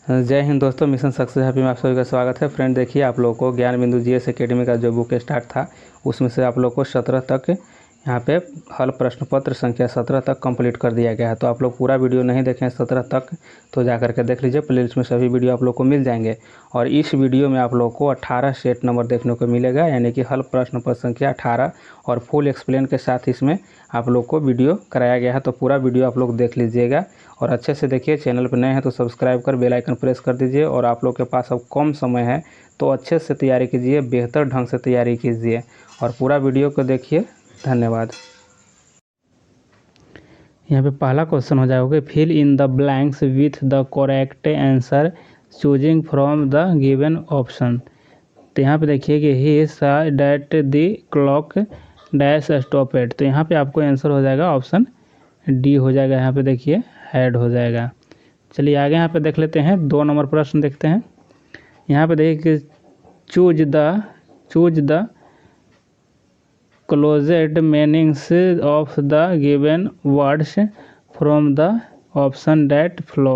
जय हिंद दोस्तों, mission success happy में आप सभी का स्वागत है। फ्रेंड देखिए, आप लोगों को ज्ञान बिंदु जीएस एकेडमी का जो बुक स्टार्ट था उसमें से आप लोग को 17 तक यहाँ पे हल प्रश्न पत्र संख्या 17 तक कंप्लीट कर दिया गया है। तो आप लोग पूरा वीडियो नहीं देखें 17 तक तो जा करके देख लीजिए, प्लेलिस्ट में सभी वीडियो आप लोग को मिल जाएंगे। और इस वीडियो में आप लोग को 18 सेट नंबर देखने को मिलेगा, यानी कि हल प्रश्न पत्र संख्या 18 और फुल एक्सप्लेन के साथ इसमें आप लोग को वीडियो कराया गया है। तो पूरा वीडियो आप लोग देख लीजिएगा और अच्छे से देखिए। चैनल पर नए हैं तो सब्सक्राइब कर बेल आइकन प्रेस कर दीजिए। और आप लोग के पास अब कम समय है तो अच्छे से तैयारी कीजिए, बेहतर ढंग से तैयारी कीजिए और पूरा वीडियो को देखिए। धन्यवाद। यहाँ पे पहला क्वेश्चन हो जाएगा, fill in the blanks with the correct answer choosing from the given option. तो यहाँ पे देखिए कि he saw that the clock dash stopped. तो यहाँ पे आपको आंसर हो जाएगा ऑप्शन डी हो जाएगा। यहाँ पे देखिए हेड हो जाएगा। चलिए आगे यहाँ पे देख लेते हैं, 2 नंबर प्रश्न देखते हैं। यहाँ पे देखिए choose the closed meanings of the given words from the option that flow.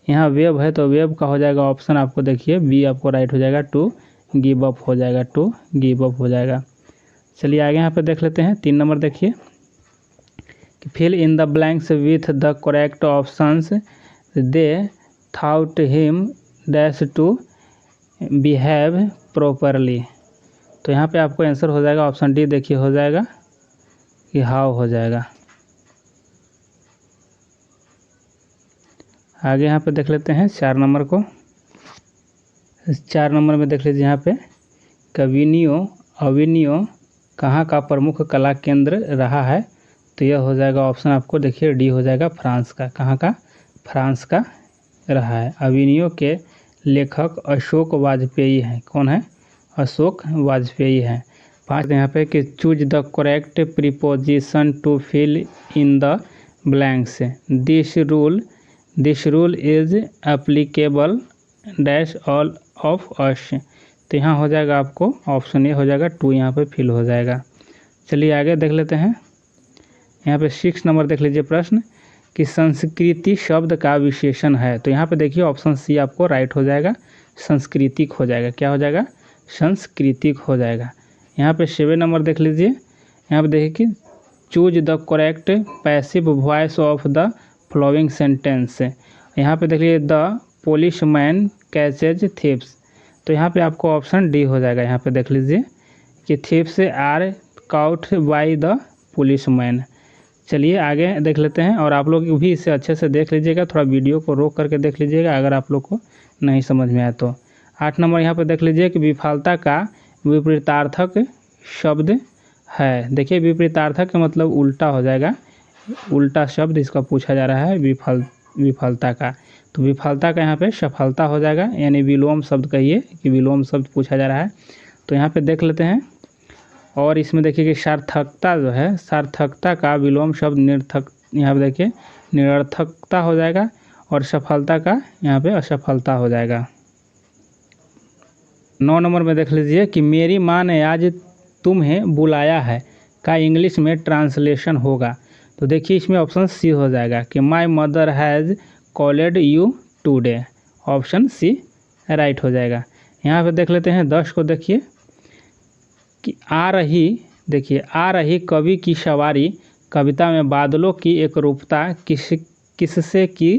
यहाँ वेब है तो वेब का हो जाएगा ऑप्शन, आपको देखिए बी आपको राइट हो जाएगा, टू गिव अप हो जाएगा, टू गिव अप हो जाएगा। चलिए आगे यहाँ पे देख लेते हैं, 3 नंबर देखिए, fill in the blanks with the correct options they thought him dash to behave properly. तो यहाँ पे आपको आंसर हो जाएगा ऑप्शन डी, देखिए हो जाएगा कि हाउ हो जाएगा। आगे यहाँ पे देख लेते हैं 4 नंबर को। 4 नंबर में देख लीजिए, यहाँ पे अविनियो कहाँ का प्रमुख कला केंद्र रहा है। तो यह हो जाएगा ऑप्शन आपको देखिए डी हो जाएगा, फ्रांस का। कहाँ का? फ्रांस का रहा है। अविनियो के लेखक अशोक वाजपेयी हैं। कौन है? अशोक वाजपेयी हैं। 5 यहाँ पे कि choose the correct preposition to fill in the blanks. This rule is applicable dash all of us. तो यहाँ हो जाएगा आपको ऑप्शन ए हो जाएगा, 2 यहाँ पे फिल हो जाएगा। चलिए आगे देख लेते हैं। यहाँ पे 6 नंबर देख लीजिए प्रश्न कि संस्कृति शब्द का विशेषण है। तो यहाँ पे देखिए ऑप्शन सी आपको राइट हो जाएगा, सांस्कृतिक हो जाएगा। क्या हो जाएगा? सांस्कृतिक हो जाएगा। यहाँ पे 7 नंबर देख लीजिए। यहाँ पे देखिए कि choose the correct passive voice of the following sentence. यहाँ पे देखिए द पुलिसमैन कैचेज थीव्स। तो यहाँ पे आपको ऑप्शन डी हो जाएगा। यहाँ पे देख लीजिए कि thieves are caught by the policeman. चलिए आगे देख लेते हैं और आप लोग भी इसे अच्छे से देख लीजिएगा, थोड़ा वीडियो को रोक करके देख लीजिएगा अगर आप लोग को नहीं समझ में आए तो। 8 नंबर यहाँ पे देख लीजिए कि विफलता का विपरीतार्थक शब्द है। देखिए विपरीतार्थक का मतलब उल्टा हो जाएगा, उल्टा शब्द इसका पूछा जा रहा है विफलता का। तो विफलता का यहाँ पे सफलता हो जाएगा, यानी विलोम शब्द कहिए कि विलोम शब्द पूछा जा रहा है। तो यहाँ पे देख लेते हैं और इसमें देखिए कि सार्थकता जो है, सार्थकता का विलोम शब्द निरर्थक, यहाँ पे देखिए निरर्थकता हो जाएगा और सफलता का यहाँ पे असफलता हो जाएगा। 9 नंबर में देख लीजिए कि मेरी माँ ने आज तुम्हें बुलाया है का इंग्लिश में ट्रांसलेशन होगा। तो देखिए इसमें ऑप्शन सी हो जाएगा कि my mother has called you today. Option C right हो जाएगा। यहाँ पे देख लेते हैं 10 को, देखिए कि आ रही कवि की सवारी कविता में बादलों की एकरूपता किससे की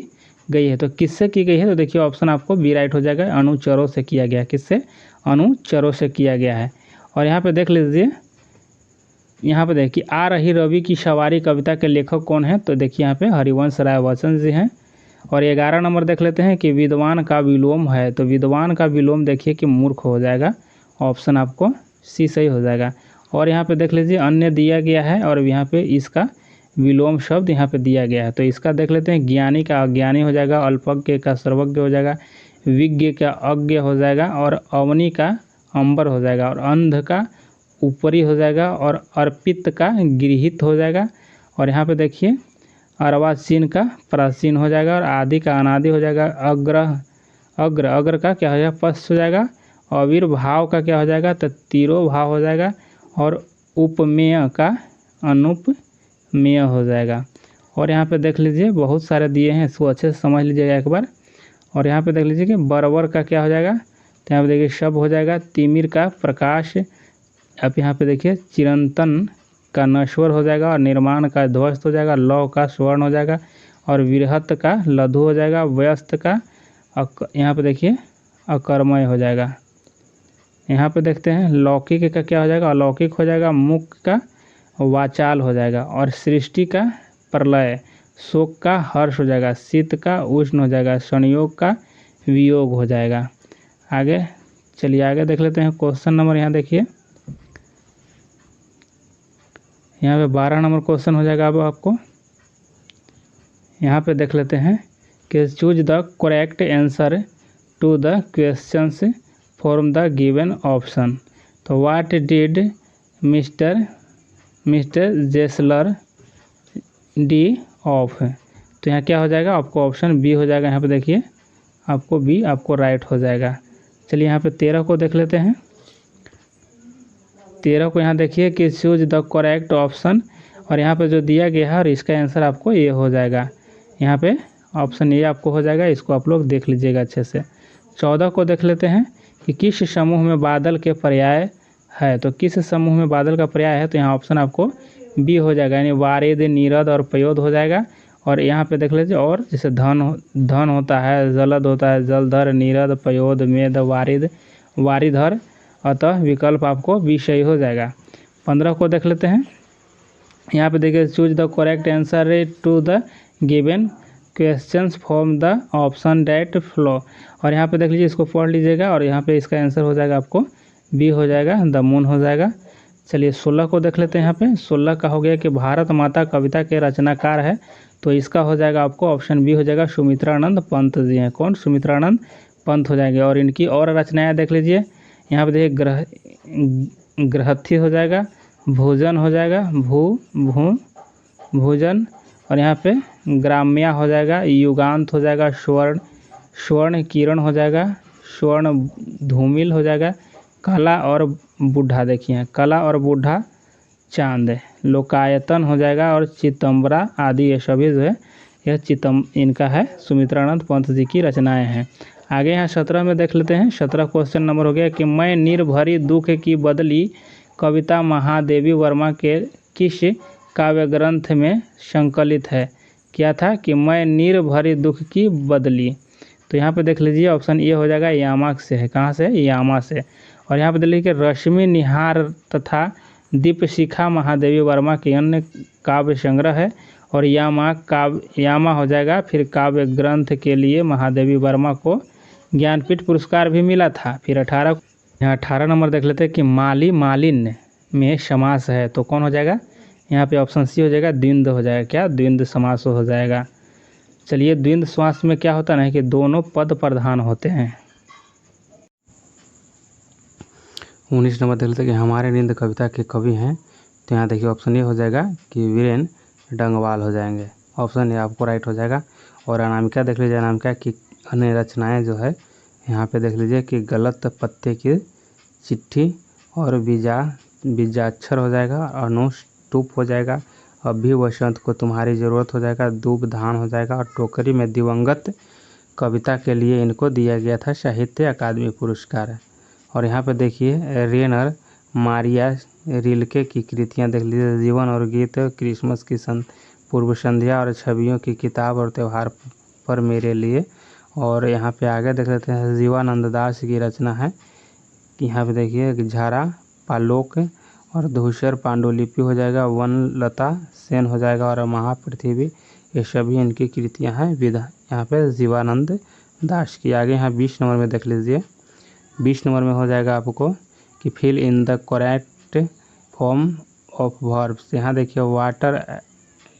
गई है। तो किससे की गई है? तो देखिए ऑप्शन आपको बी राइट हो जाएगा, अनुचरों से किया गया। किससे? अनुचरों से किया गया है। और यहाँ पे देख लीजिए, यहाँ पे देखिए आ रही रवि की सवारी कविता के लेखक कौन है। तो देखिए यहाँ पे हरिवंश राय बच्चन जी हैं। और 11 नंबर देख लेते हैं कि विद्वान का विलोम है। तो विद्वान का विलोम देखिए कि मूर्ख हो जाएगा। ऑप्शन आपको सी सही हो जाएगा। और यहाँ पे देख लीजिए अन्य दिया गया है और यहाँ पे इसका विलोम शब्द यहाँ पे दिया गया है। तो इसका देख लेते हैं, ज्ञानी का अज्ञानी हो जाएगा, अल्पज्ञ का सर्वज्ञ हो जाएगा, विज्ञ का अज्ञ हो जाएगा और अवनी का अंबर हो जाएगा और अंध का ऊपरी हो जाएगा और अर्पित का गृहित हो जाएगा। और यहाँ पे देखिए अर्वाचीन का प्राचीन हो जाएगा और आदि का अनादि हो जाएगा। अग्र का क्या हो जाएगा? पश्च हो जाएगा। आविर्भाव का क्या हो जाएगा? तो तिरोभाव हो जाएगा। और उपमेय का अनुपमेय हो जाएगा। और यहाँ पे देख लीजिए बहुत सारे दिए हैं, इसको अच्छे से समझ लीजिएगा एक बार। और यहाँ पे देख लीजिए कि बरबर का क्या हो जाएगा, तो यहाँ पे देखिए शब हो जाएगा। तिमिर का प्रकाश, अब यहाँ पे देखिए चिरंतन का नश्वर हो जाएगा और निर्माण का ध्वस्त हो जाएगा। लौ का स्वर्ण हो जाएगा और विरहत का लघु हो जाएगा। व्यस्त का यहाँ पे देखिए अकर्मय हो जाएगा। यहाँ पे देखते हैं लौकिक का क्या हो जाएगा, अलौकिक हो जाएगा। मुख का वाचाल हो जाएगा और सृष्टि का प्रलय। शोक का हर्ष हो जाएगा। शीत का उष्ण हो जाएगा। संयोग का वियोग हो जाएगा। आगे चलिए आगे देख लेते हैं क्वेश्चन नंबर, यहाँ देखिए यहाँ पे 12 नंबर क्वेश्चन हो जाएगा। अब आपको यहाँ पे देख लेते हैं कि choose the correct answer to the questions from the given option. तो व्हाट डिड मिस्टर जेसलर डी ऑफ, तो यहाँ क्या हो जाएगा आपको ऑप्शन बी हो जाएगा। यहाँ पे देखिए आपको बी आपको राइट हो जाएगा। चलिए यहाँ पे 13 को देख लेते हैं। 13 को यहाँ देखिए कि चूज द करेक्ट ऑप्शन, और यहाँ पे जो दिया गया है और इसका आंसर आपको ये हो जाएगा। यहाँ पे ऑप्शन ए आपको हो जाएगा, इसको आप लोग देख लीजिएगा अच्छे से। 14 को देख लेते हैं कि किस समूह में बादल के पर्याय है, तो किस समूह में बादल का पर्याय है, तो यहाँ ऑप्शन आपको बी हो जाएगा, यानी वारिद, नीरद और पयोद हो जाएगा। और यहाँ पे देख लीजिए और जैसे धन होता है, जलद होता है, जलधर, नीरद, पयोद, मेद, वारिद, वारिधर, अतः विकल्प आपको बी सही हो जाएगा। 15 को देख लेते हैं। यहाँ पे देखिए choose the correct answer to the given questions from the option that follow, और यहाँ पे देख लीजिए इसको पढ़ लीजिएगा और यहाँ पे इसका आंसर हो जाएगा आपको बी हो जाएगा, द मून हो जाएगा। चलिए 16 को देख लेते हैं। यहाँ पे 16 का हो गया कि भारत माता कविता के रचनाकार है, तो इसका हो जाएगा आपको ऑप्शन बी हो जाएगा, सुमित्रानंद पंत जी हैं। कौन? सुमित्रानंद पंत हो जाएंगे। और इनकी और रचनाएं देख लीजिए। यहाँ पे देखिए गृहस्थी हो जाएगा, भोजन हो जाएगा, भोजन, और यहाँ पे ग्राम्या हो जाएगा, युगांत हो जाएगा, स्वर्ण किरण हो जाएगा, स्वर्ण धूमिल हो जाएगा, कला और बूढ़ा, देखिए कला और बूढ़ा चांद, लोकायतन हो जाएगा, और चितंबरा आदि, ये सभी जो है यह इनका है, सुमित्रानंद पंत जी की रचनाएं हैं। आगे यहाँ 17 में देख लेते हैं। 17 क्वेश्चन नंबर हो गया कि मैं निर्भरी दुख की बदली कविता महादेवी वर्मा के किस काव्य ग्रंथ में संकलित है। क्या था कि मैं निर्भरी दुख की बदली, तो यहाँ पे देख लीजिए ऑप्शन ए हो जाएगा, यामा से है। कहाँ से? यामा से। और यहाँ पे देख लीजिए रश्मि निहार तथा दीपशिखा महादेवी वर्मा के अन्य काव्य संग्रह है, और यामा हो जाएगा। फिर काव्य ग्रंथ के लिए महादेवी वर्मा को ज्ञानपीठ पुरस्कार भी मिला था। फिर 18 नंबर देख लेते हैं कि माली मालिन्य में समास है, तो कौन हो जाएगा? यहाँ पे ऑप्शन सी हो जाएगा, द्विंद हो जाएगा। क्या? द्विंद समास हो जाएगा। चलिए द्विंद समास में क्या होता है कि दोनों पद प्रधान होते हैं। 19 नंबर देख लेते हैं कि हमारे नींद कविता के कवि हैं, तो यहाँ देखिए ऑप्शन ए हो जाएगा कि वीरेन डंगवाल हो जाएंगे। ऑप्शन ए आपको राइट हो जाएगा। और अनामिका देख लीजिए, अनामिका की अन्य रचनाएं जो है यहाँ पे देख लीजिए कि गलत पत्ते की चिट्ठी, और बीजाक्षर हो जाएगा, अनुष्टुप हो जाएगा, अभी वसंत को तुम्हारी ज़रूरत हो जाएगा, दूब धान हो जाएगा, और टोकरी में दिवंगत कविता के लिए इनको दिया गया था साहित्य अकादमी पुरस्कार। और यहाँ पे देखिए रेनर मारिया रिल्के की कृतियाँ देख लीजिए, जीवन और गीत, क्रिसमस की पूर्व संध्या, और छवियों की किताब, और त्यौहार पर मेरे लिए। और यहाँ पे आगे देख लेते हैं जीवानंद दास की रचना है, यहाँ पे देखिए झारा पालोक और धूसर पांडुलिपि हो जाएगा, वनलता सेन हो जाएगा, और महापृथ्वी, ये सभी इनकी कृतियाँ हैं विधा, यहाँ पे जीवानंद दास की। आगे यहाँ 20 नंबर में देख लीजिए। 20 नंबर में हो जाएगा आपको कि fill in the correct form of verbs. यहाँ देखिए वाटर,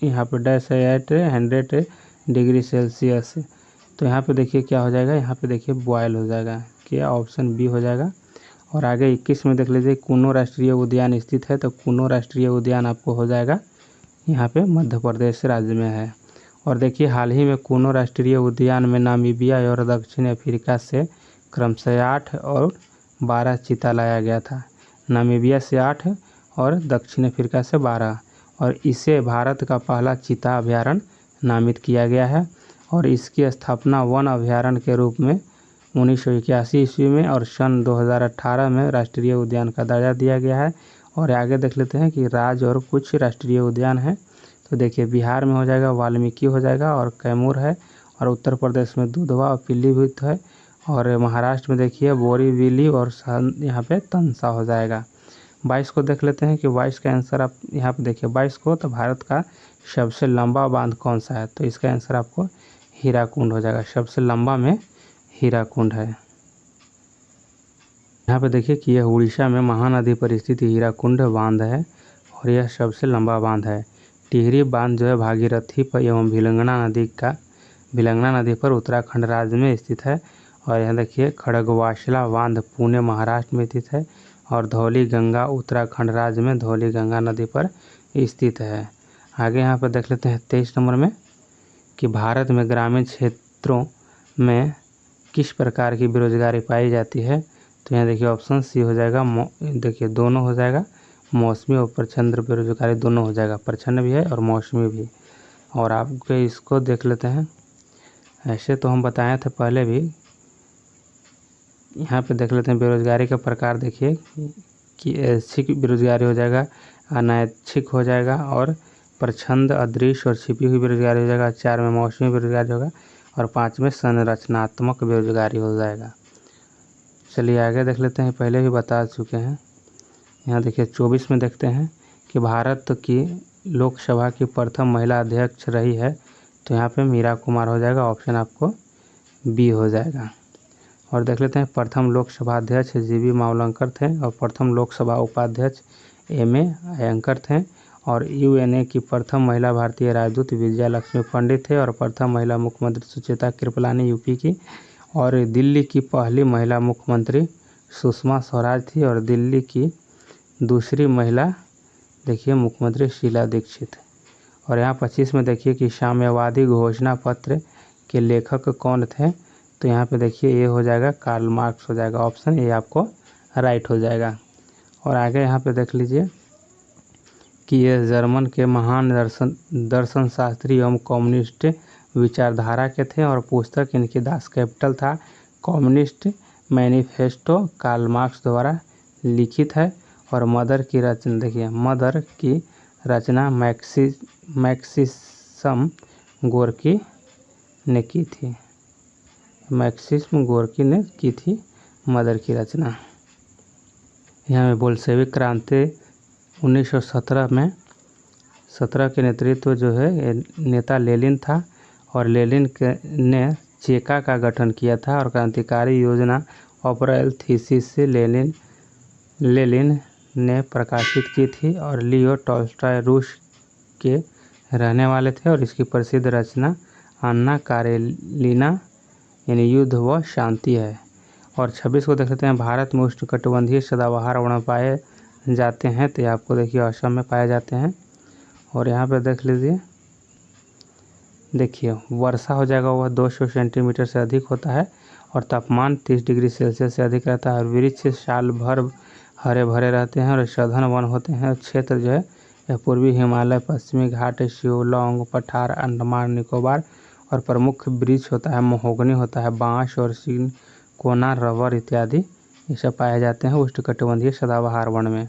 यहाँ पे डैश है एट 100 डिग्री सेल्सियस, तो यहाँ पे देखिए क्या हो जाएगा, यहाँ पे देखिए बॉयल हो जाएगा। क्या? ऑप्शन बी हो जाएगा। और आगे 21 में देख लीजिए कूनो राष्ट्रीय उद्यान स्थित है, तो कूनो राष्ट्रीय उद्यान आपको हो जाएगा यहाँ पे मध्य प्रदेश राज्य में है। और देखिए हाल ही में कूनो राष्ट्रीय उद्यान में नामीबिया और दक्षिण अफ्रीका से क्रमशः 8 और 12 चीता लाया गया था। नामीबिया से 8 और दक्षिण अफ्रीका से 12, और इसे भारत का पहला चीता अभयारण्य नामित किया गया है। और इसकी स्थापना वन अभयारण्य के रूप में 1981 ईस्वी में और सन 2018 में राष्ट्रीय उद्यान का दर्जा दिया गया है। और आगे देख लेते हैं कि राज्य और कुछ राष्ट्रीय उद्यान हैं। तो देखिए बिहार में हो जाएगा वाल्मीकि हो जाएगा और कैमूर है, और उत्तर प्रदेश में दुधवा और पीलीभीत है, और महाराष्ट्र में देखिए बोरीवली और यहाँ पे तंसा हो जाएगा। 22 को देख लेते हैं कि 22 का आंसर आप यहाँ पे देखिए 22 को, तो भारत का सबसे लंबा बांध कौन सा है, तो इसका आंसर आपको हीराकुंड हो जाएगा। सबसे लंबा में हीराकुंड है। यहाँ पे देखिए कि यह उड़ीसा में महानदी पर स्थित हीराकुंड बांध है और यह सबसे लंबा बांध है। टिहरी बांध जो है भागीरथी पर एवं भिलंगना नदी पर उत्तराखंड राज्य में स्थित है। और यहाँ देखिए खड़गवासला बांध पुणे महाराष्ट्र में स्थित है, और धौली गंगा उत्तराखंड राज्य में धौली गंगा नदी पर स्थित है। आगे यहाँ पर देख लेते हैं 23 नंबर में कि भारत में ग्रामीण क्षेत्रों में किस प्रकार की बेरोजगारी पाई जाती है, तो यहाँ देखिए ऑप्शन सी हो जाएगा। देखिए दोनों हो जाएगा, मौसमी और प्रच्छन्न बेरोजगारी दोनों हो जाएगा, प्रच्छन्न भी है और मौसमी भी। और आप इसको देख लेते हैं, ऐसे तो हम बताए थे पहले भी। यहाँ पे देख लेते हैं बेरोजगारी का प्रकार, देखिए कि ऐच्छिक बेरोजगारी हो जाएगा, अनैच्छिक हो जाएगा, और प्रच्छन्न अदृश्य और छिपी हुई बेरोजगारी हो जाएगा, 4 में मौसमी बेरोजगारी होगा, और 5 में संरचनात्मक बेरोजगारी हो जाएगा। चलिए आगे देख लेते हैं, पहले भी बता चुके हैं। यहाँ देखिए 24 में देखते हैं कि भारत की लोकसभा की प्रथम महिला अध्यक्ष रही है, तो यहाँ पे मीरा कुमार हो जाएगा, ऑप्शन आपको बी हो जाएगा। और देख लेते हैं प्रथम लोकसभा अध्यक्ष जीवी मावलंकर थे, और प्रथम लोकसभा उपाध्यक्ष एम.ए. अयंकर थे, और यूएनए की प्रथम महिला भारतीय राजदूत विजया लक्ष्मी पंडित थे, और प्रथम महिला मुख्यमंत्री सुचेता कृपलानी यूपी की, और दिल्ली की पहली महिला मुख्यमंत्री सुषमा स्वराज थी, और दिल्ली की दूसरी महिला देखिए मुख्यमंत्री शीला दीक्षित। और यहाँ 25 में देखिए कि साम्यवादी घोषणा पत्र के लेखक कौन थे, तो यहाँ पे देखिए ये हो जाएगा कार्ल मार्क्स हो जाएगा, ऑप्शन ये आपको राइट हो जाएगा। और आगे यहाँ पे देख लीजिए कि ये जर्मन के महान दर्शन शास्त्री एवं कम्युनिस्ट विचारधारा के थे, और पुस्तक इनकी दास कैपिटल था कम्युनिस्ट मैनिफेस्टो कार्ल मार्क्स द्वारा लिखित है। और मदर की रचना देखिए, मदर की रचना मैक्सिम गोर्की ने की थी, मैक्सिम गोर्की ने की थी मदर की रचना। यहाँ में बोल्शेविक क्रांति 1917 में 17 के नेतृत्व जो है नेता लेनिन था, और लेनिन ने चेका का गठन किया था, और क्रांतिकारी योजना ऑपरेल थीसिस से लेनिन ने प्रकाशित की थी। और लियो टॉल्स्टॉय रूस के रहने वाले थे, और इसकी प्रसिद्ध रचना अन्ना कारेलिना यानी युद्ध व शांति है। और 26 को देख लेते हैं, भारत में उष्णकटिबंधीय सदाबहार वृक्ष पाए जाते हैं, तो ये आपको देखिए असम में पाए जाते हैं। और यहाँ पे देख लीजिए, देखिए वर्षा हो जाएगा वह 200 सेंटीमीटर से अधिक होता है, और तापमान 30 डिग्री सेल्सियस से अधिक रहता है, और वृक्ष साल भर हरे भरे रहते हैं और सघन वन होते हैं। क्षेत्र जो है यह पूर्वी हिमालय, पश्चिमी घाट, शिलोंग, पठार, अंडमान निकोबार, और प्रमुख वृक्ष होता है महोगनी होता है, बांस और सिनकोना, रबर इत्यादि ये सब पाए जाते हैं उष्णकटिबंधीय सदाबहार वन में।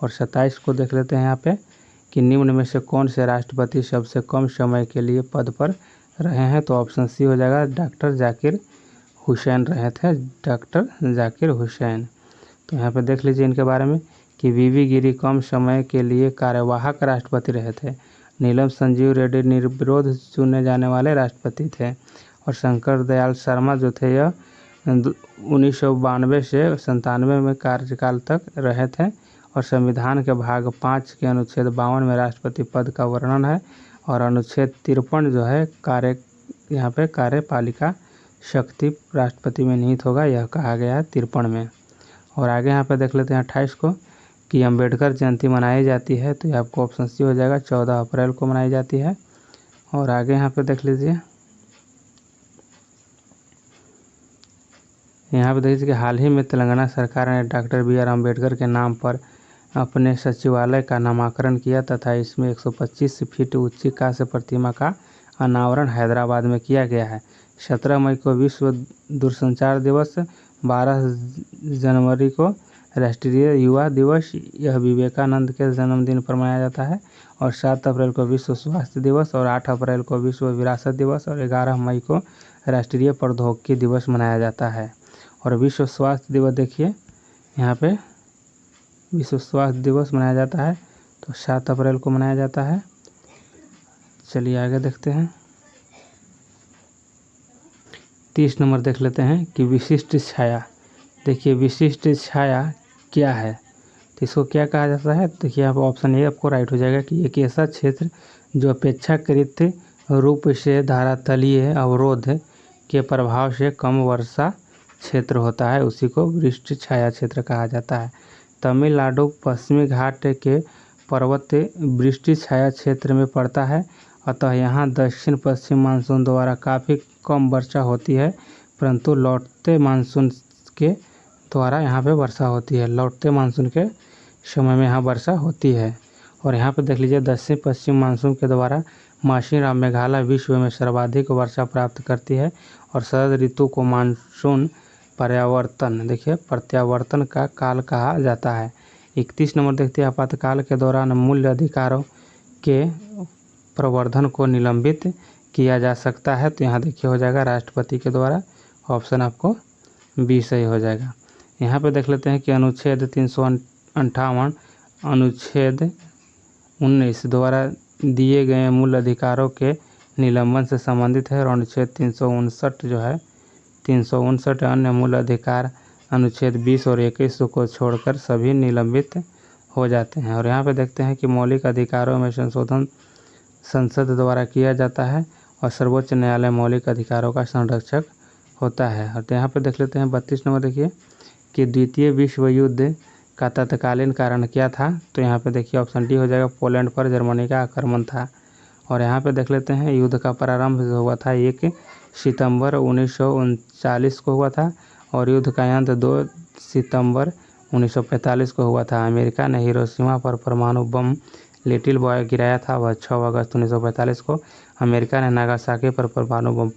और 27 को देख लेते हैं यहाँ पे कि निम्न में से कौन से राष्ट्रपति सबसे कम समय के लिए पद पर रहे हैं, तो ऑप्शन सी हो जाएगा, डॉक्टर जाकिर हुसैन रहे थे, डॉक्टर जाकिर हुसैन। तो यहाँ पे देख लीजिए इनके बारे में कि वी गिरी कम समय के लिए कार्यवाहक राष्ट्रपति रहे थे, नीलम संजीव रेड्डी निर्विरोध चुने जाने वाले राष्ट्रपति थे, और शंकर दयाल शर्मा जो थे यह 1992 से 97 में कार्यकाल तक रहे थे। और संविधान के भाग 5 के अनुच्छेद 52 में राष्ट्रपति पद का वर्णन है, और अनुच्छेद 53 जो है यहाँ पे कार्यपालिका शक्ति राष्ट्रपति में निहित होगा, यह कहा गया है 53 में। और आगे यहाँ पे देख लेते हैं 28 को कि अम्बेडकर जयंती मनाई जाती है, तो ये आपको ऑप्शन सी हो जाएगा, 14 अप्रैल को मनाई जाती है। और आगे यहाँ पे देख लीजिए, यहाँ पे देखिए कि हाल ही में तेलंगाना सरकार ने डॉक्टर बी.आर. अम्बेडकर के नाम पर अपने सचिवालय का नामकरण किया तथा इसमें 125 फीट ऊंची कांस्य प्रतिमा का अनावरण हैदराबाद में किया गया है। 17 मई को विश्व दूरसंचार दिवस, 12 जनवरी को राष्ट्रीय युवा दिवस, यह विवेकानंद के जन्मदिन पर मनाया जाता है। और 7 अप्रैल को विश्व स्वास्थ्य दिवस, और 8 अप्रैल को विश्व विरासत दिवस, और 11 मई को राष्ट्रीय प्रौद्योगिकी दिवस मनाया जाता है। और विश्व स्वास्थ्य दिवस देखिए यहाँ पे विश्व स्वास्थ्य दिवस मनाया जाता है तो 7 अप्रैल को मनाया जाता है। चलिए आगे देखते हैं। 30 नंबर देख लेते हैं कि विशिष्ट छाया। देखिए विशिष्ट छाया क्या है, तो इसको क्या कहा जाता है। देखिए यहाँ पर ऑप्शन ए आपको राइट हो जाएगा कि एक ऐसा क्षेत्र जो अपेक्षाकृत रूप से धरातलीय अवरोध के प्रभाव से कम वर्षा क्षेत्र होता है, उसी को वृष्टि छाया क्षेत्र कहा जाता है। तमिलनाडु पश्चिमी घाट के पर्वत वृष्टि छाया क्षेत्र में पड़ता है, अतः यहाँ दक्षिण पश्चिम मानसून द्वारा काफ़ी कम वर्षा होती है, परंतु लौटते मानसून के द्वारा यहाँ पे वर्षा होती है। लौटते मानसून के समय में यहाँ वर्षा होती है। और यहाँ पे देख लीजिए दक्षिण पश्चिम मानसून के द्वारा माशिराम मेघालय विश्व में सर्वाधिक वर्षा प्राप्त करती है। और शरद ऋतु को मानसून पर्यावर्तन देखिए प्रत्यावर्तन का काल कहा जाता है। 31 नंबर देखते हैं आपातकाल के दौरान मूल्य अधिकारों के प्रवर्धन को निलंबित किया जा सकता है, तो यहाँ देखिए हो जाएगा राष्ट्रपति के द्वारा। ऑप्शन आपको बी सही हो जाएगा। यहाँ पे देख लेते हैं कि अनुच्छेद 358 अनुच्छेद 19 द्वारा दिए गए मूल अधिकारों के निलंबन से संबंधित है। और अनुच्छेद 359 जो है 359 अन्य मूल अधिकार अनुच्छेद 20 और 21 को छोड़कर सभी निलंबित हो जाते हैं। और यहाँ पे देखते हैं कि मौलिक अधिकारों में संशोधन संसद द्वारा किया जाता है और सर्वोच्च न्यायालय मौलिक अधिकारों का संरक्षक होता है। और यहाँ पे देख लेते हैं 32 नंबर देखिए कि द्वितीय विश्व युद्ध का तत्कालीन कारण क्या था, तो यहाँ पे देखिए ऑप्शन डी हो जाएगा, पोलैंड पर जर्मनी का आक्रमण था। और यहाँ पे देख लेते हैं युद्ध का प्रारंभ हुआ था 1 सितंबर 1939 को हुआ था, और युद्ध का अंत 2 सितंबर 1945 को हुआ था। अमेरिका ने हिरोशिमा पर परमाणु बम लिटिल बॉय गिराया था, वह 6 अगस्त 1945 को। अमेरिका ने नागासाकी पर परमाणु बम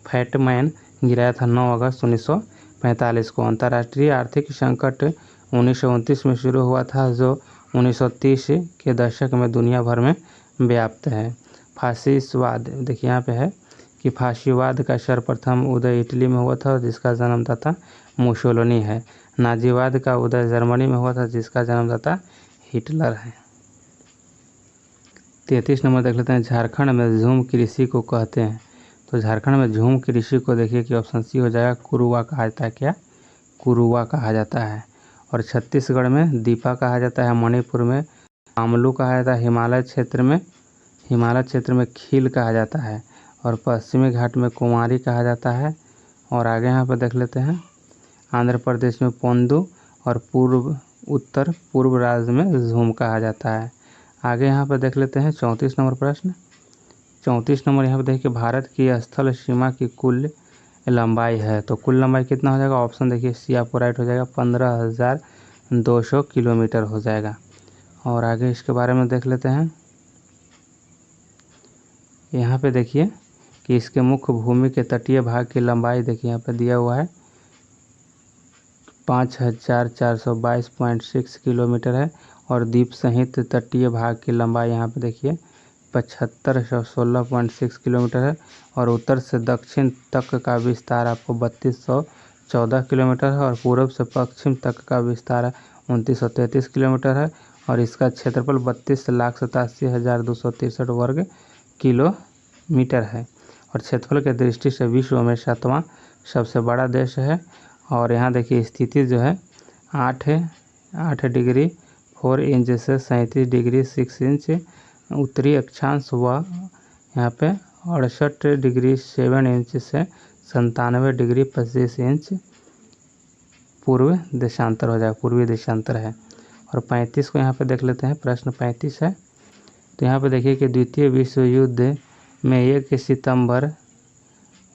फैटमैन गिराया था 9 अगस्त 1945 को। अंतर्राष्ट्रीय आर्थिक संकट 1929 में शुरू हुआ था, जो 1930 के दशक में दुनिया भर में व्याप्त है। फासिस्टवाद देखिए यहाँ पे है कि फासीवाद का सर्वप्रथम उदय इटली में हुआ था, जिसका जन्मदाता मुसोलिनी है। नाजीवाद का उदय जर्मनी में हुआ था, जिसका जन्मदाता हिटलर है। 33 नंबर देख लेते हैं झारखंड में झूम कृषि को कहते हैं, तो झारखंड में झूम कृषि को देखिए कि ऑप्शन सी हो जाएगा, कुरुआ कहा जाता है। क्या कुरुआ कहा जाता है। और छत्तीसगढ़ में दीपा कहा जाता है, मणिपुर में आमलू कहा जाता है, हिमालय क्षेत्र में खील कहा जाता है, और पश्चिमी घाट में कुमारी कहा जाता है। और आगे यहाँ पर देख लेते हैं आंध्र प्रदेश में पोंदू, और उत्तर पूर्व राज्य में झूम कहा जाता है। आगे यहाँ पर देख लेते हैं 34 नंबर प्रश्न। 34 नंबर यहाँ पर देखिए भारत की स्थल सीमा की कुल लंबाई है, तो कुल लंबाई कितना हो जाएगा। ऑप्शन देखिए सी आपको राइट हो जाएगा, 15,200 किलोमीटर हो जाएगा। और आगे इसके बारे में देख लेते हैं। यहाँ पे देखिए कि इसके मुख्य भूमि के तटीय भाग की लंबाई देखिए यहाँ पे दिया हुआ है 5,422.6 किलोमीटर है, और द्वीप सहित तटीय भाग की लंबाई यहाँ पे देखिए 7516.6 किलोमीटर है। और उत्तर से दक्षिण तक का विस्तार आपको 3214 किलोमीटर है, और पूर्व से पश्चिम तक का विस्तार 2933 किलोमीटर है। और इसका क्षेत्रफल 32,87,263 वर्ग किलोमीटर है, और क्षेत्रफल के दृष्टि से विश्व में 7वां सबसे बड़ा देश है। और यहाँ देखिए स्थिति जो है 8 डिग्री 4 इंच से 37 डिग्री 6 इंच उत्तरी अक्षांश व यहाँ पे 68 डिग्री 7 इंच से 97 डिग्री 25 इंच पूर्व देशांतर हो जाएगा, पूर्वी देशांतर है। और 35 को यहाँ पे देख लेते हैं, प्रश्न 35 है। तो यहाँ पे देखिए कि द्वितीय विश्व युद्ध में 1 सितंबर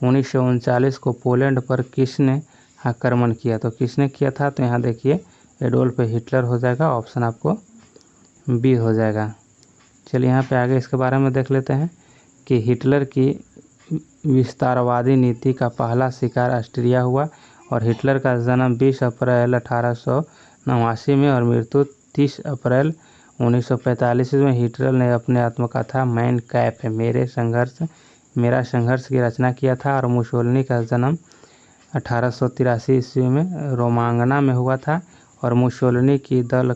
1939 को पोलैंड पर किसने आक्रमण किया, तो किसने किया था, तो यहाँ देखिए एडोल्फ हिटलर हो जाएगा। ऑप्शन आपको बी हो जाएगा। चलिए यहाँ पे आगे इसके बारे में देख लेते हैं कि हिटलर की विस्तारवादी नीति का पहला शिकार ऑस्ट्रिया हुआ और हिटलर का जन्म 20 अप्रैल 1889 में और मृत्यु 30 अप्रैल 1945 में। हिटलर ने अपने आत्मकथा मैन कैम्प मेरा संघर्ष की रचना किया था और मुसोलिनी का जन्म 1883 ईस्वी में रोमांगना में हुआ था और मुसोलिनी के दल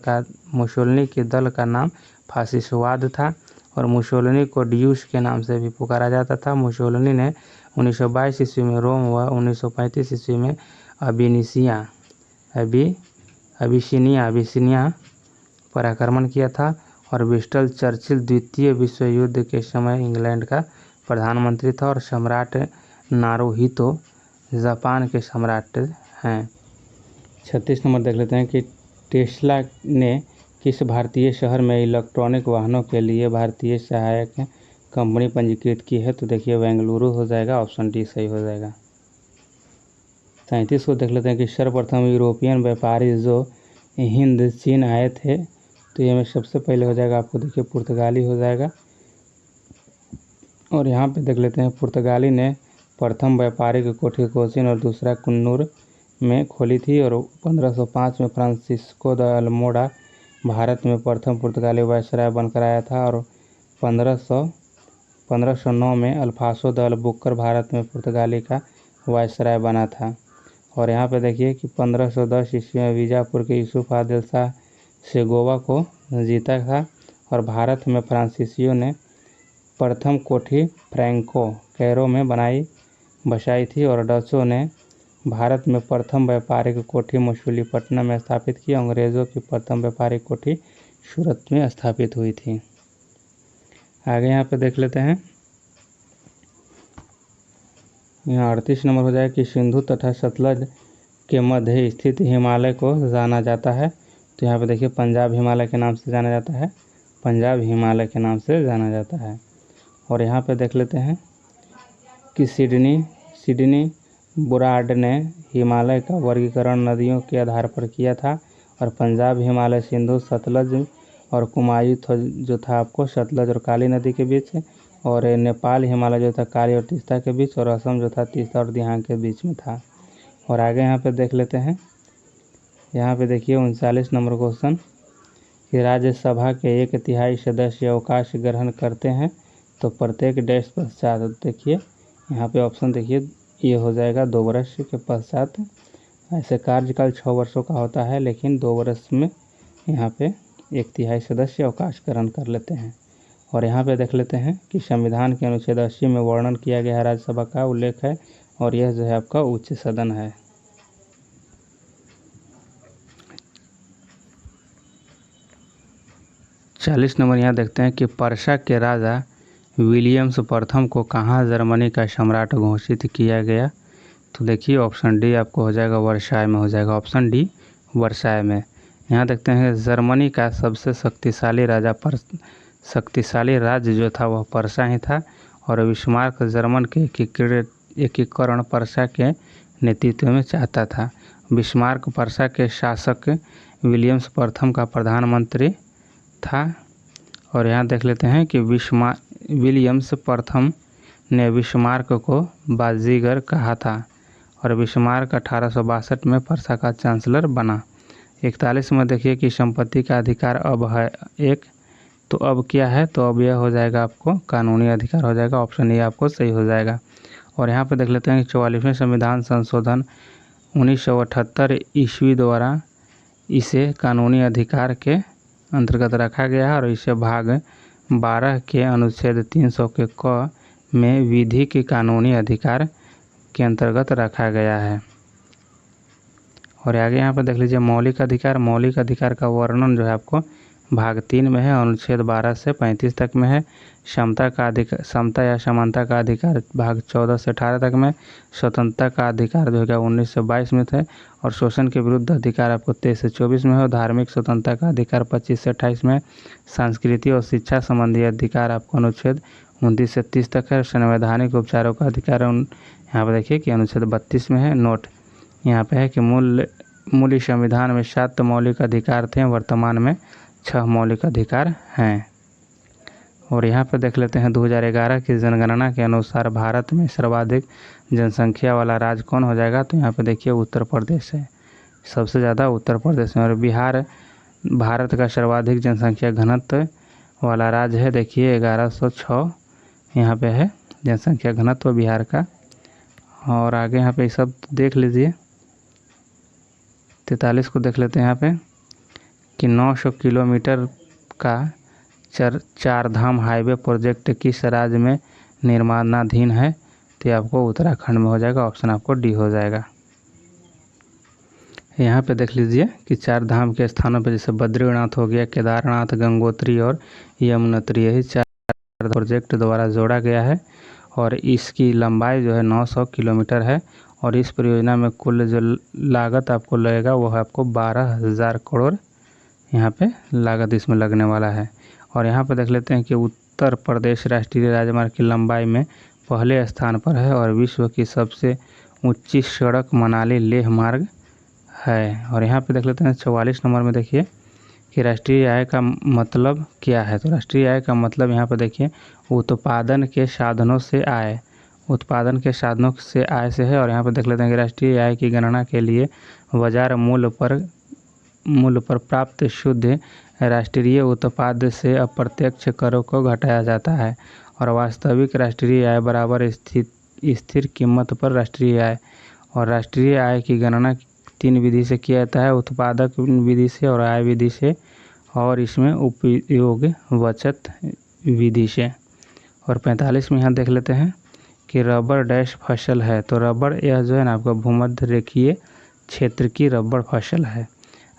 का नाम फासिस्टवाद था और मुसोलिनी को ड्यूस के नाम से भी पुकारा जाता था। मुसोलिनी ने 1922 ईस्वी में रोम व 1935 ईस्वी में अबिसिनिया पर आक्रमण किया था और विंस्टन चर्चिल द्वितीय विश्व युद्ध के समय इंग्लैंड का प्रधानमंत्री था और सम्राट नारुहितो जापान के सम्राट हैं। 36 नंबर देख लेते हैं कि टेस्ला ने किस भारतीय शहर में इलेक्ट्रॉनिक वाहनों के लिए भारतीय सहायक कंपनी पंजीकृत की है। तो देखिए बेंगलुरु हो जाएगा, ऑप्शन डी सही हो जाएगा। 37 को देख लेते हैं कि सर्वप्रथम यूरोपियन व्यापारी जो हिंद चीन आए थे, तो ये में सबसे पहले हो जाएगा आपको देखिए पुर्तगाली हो जाएगा। और यहाँ पे देख लेते हैं पुर्तगाली ने प्रथम व्यापारिक कोठी कोचिन और दूसरा कुन्नूर में खोली थी और 1505 में फ्रांसिस्को द अल्मोड़ा भारत में प्रथम पुर्तगाली वायसराय बनकर आया था और 1509 में अल्फांसो द अल्बुकर्क भारत में पुर्तगाली का वायसराय बना था। और यहाँ पे देखिए कि 1510 ईस्वी में बीजापुर के यूसुफ आदिल शाह सेगोवा को जीता था और भारत में फ्रांसीसियों ने प्रथम कोठी फ्रैंको कैरो में बसाई थी और डचों ने भारत में प्रथम व्यापारिक कोठी मछलीपट्टनम में स्थापित की। अंग्रेज़ों की प्रथम व्यापारिक कोठी सूरत में स्थापित हुई थी। आगे यहाँ पे देख लेते हैं, यहाँ 38 नंबर हो जाए कि सिंधु तथा सतलज के मध्य स्थित हिमालय को जाना जाता है। तो यहाँ पे देखिए पंजाब हिमालय के नाम से जाना जाता है, पंजाब हिमालय के नाम से जाना जाता है। और यहाँ पे देख लेते हैं कि सिडनी बुराड ने हिमालय का वर्गीकरण नदियों के आधार पर किया था और पंजाब हिमालय सिंधु सतलज और कुमायूं जो था आपको सतलज और काली नदी के बीच, और नेपाल हिमालय जो था काली और तीस्ता के बीच, और असम जो था तीस्ता और दिहांग के बीच में था। और आगे यहाँ पे देख लेते हैं, यहाँ पे देखिए 39 नंबर क्वेश्चन कि राज्यसभा के 1/3 सदस्य अवकाश ग्रहण करते हैं तो प्रत्येक डैश पश्चात। देखिए यहाँ पे ऑप्शन देखिए ये हो जाएगा 2 वर्ष के पश्चात। ऐसे कार्यकाल 6 वर्षों का होता है लेकिन 2 वर्ष में यहाँ पे 1/3 सदस्य अवकाश ग्रहण कर लेते हैं। और यहाँ पे देख लेते हैं कि संविधान के अनुच्छेद 80 में वर्णन किया गया है राज्यसभा का उल्लेख है और यह जो है आपका उच्च सदन है। चालीस नंबर यहाँ देखते हैं कि पर्सा के राजा विलियम्स प्रथम को कहाँ जर्मनी का सम्राट घोषित किया गया। तो देखिए ऑप्शन डी आपको हो जाएगा वर्साय में हो जाएगा, ऑप्शन डी वर्साय में। यहाँ देखते हैं जर्मनी का सबसे शक्तिशाली राज्य जो था वह पर्सा ही था और बिस्मार्क जर्मन के एकीकरण पर्सा के नेतृत्व में चाहता था। बिस्मार्क पर्सा के शासक विलियम्स प्रथम का प्रधानमंत्री था। और यहाँ देख लेते हैं कि विलियम्स प्रथम ने बिस्मार्क को बाजीगर कहा था और बिस्मार्क 1862 में पर्सा का चांसलर बना। 41 में देखिए कि संपत्ति का अधिकार अब है एक, तो अब क्या है, तो अब यह हो जाएगा आपको कानूनी अधिकार हो जाएगा, ऑप्शन ए आपको सही हो जाएगा। और यहाँ पे देख लेते हैं कि 44वें संविधान संशोधन 1978 ईस्वी द्वारा इसे कानूनी अधिकार के अंतर्गत रखा गया है और इसे भाग 12 के अनुच्छेद 300 के क में विधि के कानूनी अधिकार के अंतर्गत रखा गया है। और आगे यहाँ पर देख लीजिए मौलिक अधिकार का वर्णन जो है आपको भाग 3 में है, अनुच्छेद 12 से 35 तक में है। समता या समानता का अधिकार भाग 14 से 18 तक में। स्वतंत्रता का अधिकार जो है 19 से 22 में थे और शोषण के विरुद्ध अधिकार आपको 23 से 24 में है। धार्मिक स्वतंत्रता का अधिकार 25 से 28 में। संस्कृति और शिक्षा संबंधी अधिकार आपको अनुच्छेद 29 से 30 तक है। संवैधानिक उपचारों का अधिकार यहाँ पर देखिए कि अनुच्छेद 32 में है। नोट यहाँ पे है कि मूल संविधान में 7 मौलिक अधिकार थे, वर्तमान में 6 मौलिक अधिकार हैं। और यहाँ पे देख लेते हैं 2011 की जनगणना के अनुसार भारत में सर्वाधिक जनसंख्या वाला राज्य कौन हो जाएगा। तो यहाँ पे देखिए उत्तर प्रदेश है, सबसे ज़्यादा उत्तर प्रदेश में। और बिहार भारत का सर्वाधिक जनसंख्या घनत्व वाला राज्य है, देखिए 1106 यहाँ पे है जनसंख्या घनत्व बिहार का। और आगे यहाँ पे सब देख लीजिए। 43 को देख लेते हैं यहाँ पे कि 900 किलोमीटर का चार धाम हाईवे प्रोजेक्ट किस राज्य में निर्माणाधीन है। तो आपको उत्तराखंड में हो जाएगा, ऑप्शन आपको डी हो जाएगा। यहाँ पे देख लीजिए कि चार धाम के स्थानों पे जैसे बद्रीनाथ हो गया, केदारनाथ, गंगोत्री और यमुनोत्री, यही चार प्रोजेक्ट द्वारा जोड़ा गया है। और इसकी लंबाई जो है 900 किलोमीटर है। और इस परियोजना में कुल जो लागत आपको लगेगा वो है आपको 12,000 करोड़ यहाँ पे लागत इसमें लगने वाला है। और यहाँ पे देख लेते हैं कि उत्तर प्रदेश राष्ट्रीय राजमार्ग की लंबाई में पहले स्थान पर है और विश्व की सबसे ऊंची सड़क मनाली लेह मार्ग है। और यहाँ पे देख लेते हैं 44 नंबर में देखिए कि राष्ट्रीय आय का मतलब क्या है। तो राष्ट्रीय आय का मतलब यहाँ पे देखिए उत्पादन के साधनों से आय, उत्पादन के साधनों से आय से है। और यहाँ पे देख लेते हैं कि राष्ट्रीय आय की गणना के लिए बाजार मूल्य पर प्राप्त शुद्ध राष्ट्रीय उत्पाद से अप्रत्यक्ष करों को घटाया जाता है। और वास्तविक राष्ट्रीय आय बराबर स्थिर कीमत पर राष्ट्रीय आय। और राष्ट्रीय आय की गणना 3 विधि से किया जाता है, उत्पादक विधि से और आय विधि से, और इसमें उपयोग बचत विधि से। और 45 में यहाँ देख लेते हैं कि रबर डैश फसल है। तो रबर यह जो है ना आपका भूमध्य रेखीय क्षेत्र की रबर फसल है।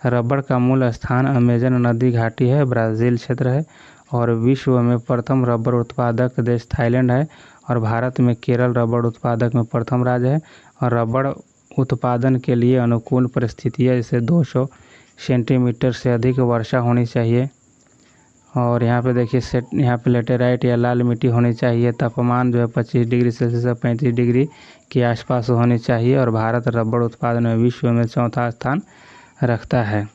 रबर का मूल स्थान अमेजन नदी घाटी है, ब्राज़ील क्षेत्र है। और विश्व में प्रथम रबर उत्पादक देश थाईलैंड है। और भारत में केरल रबर उत्पादक में प्रथम राज्य है। और रबर उत्पादन के लिए अनुकूल परिस्थितियाँ जैसे 200 सेंटीमीटर से अधिक वर्षा होनी चाहिए। और यहाँ पे देखिए यहाँ पे लेटेराइट या लाल मिट्टी होनी चाहिए। तापमान जो है 25 डिग्री सेल्सियस से 35 डिग्री के आसपास होनी चाहिए। और भारत रबर उत्पादन में विश्व में चौथा स्थान रखता है।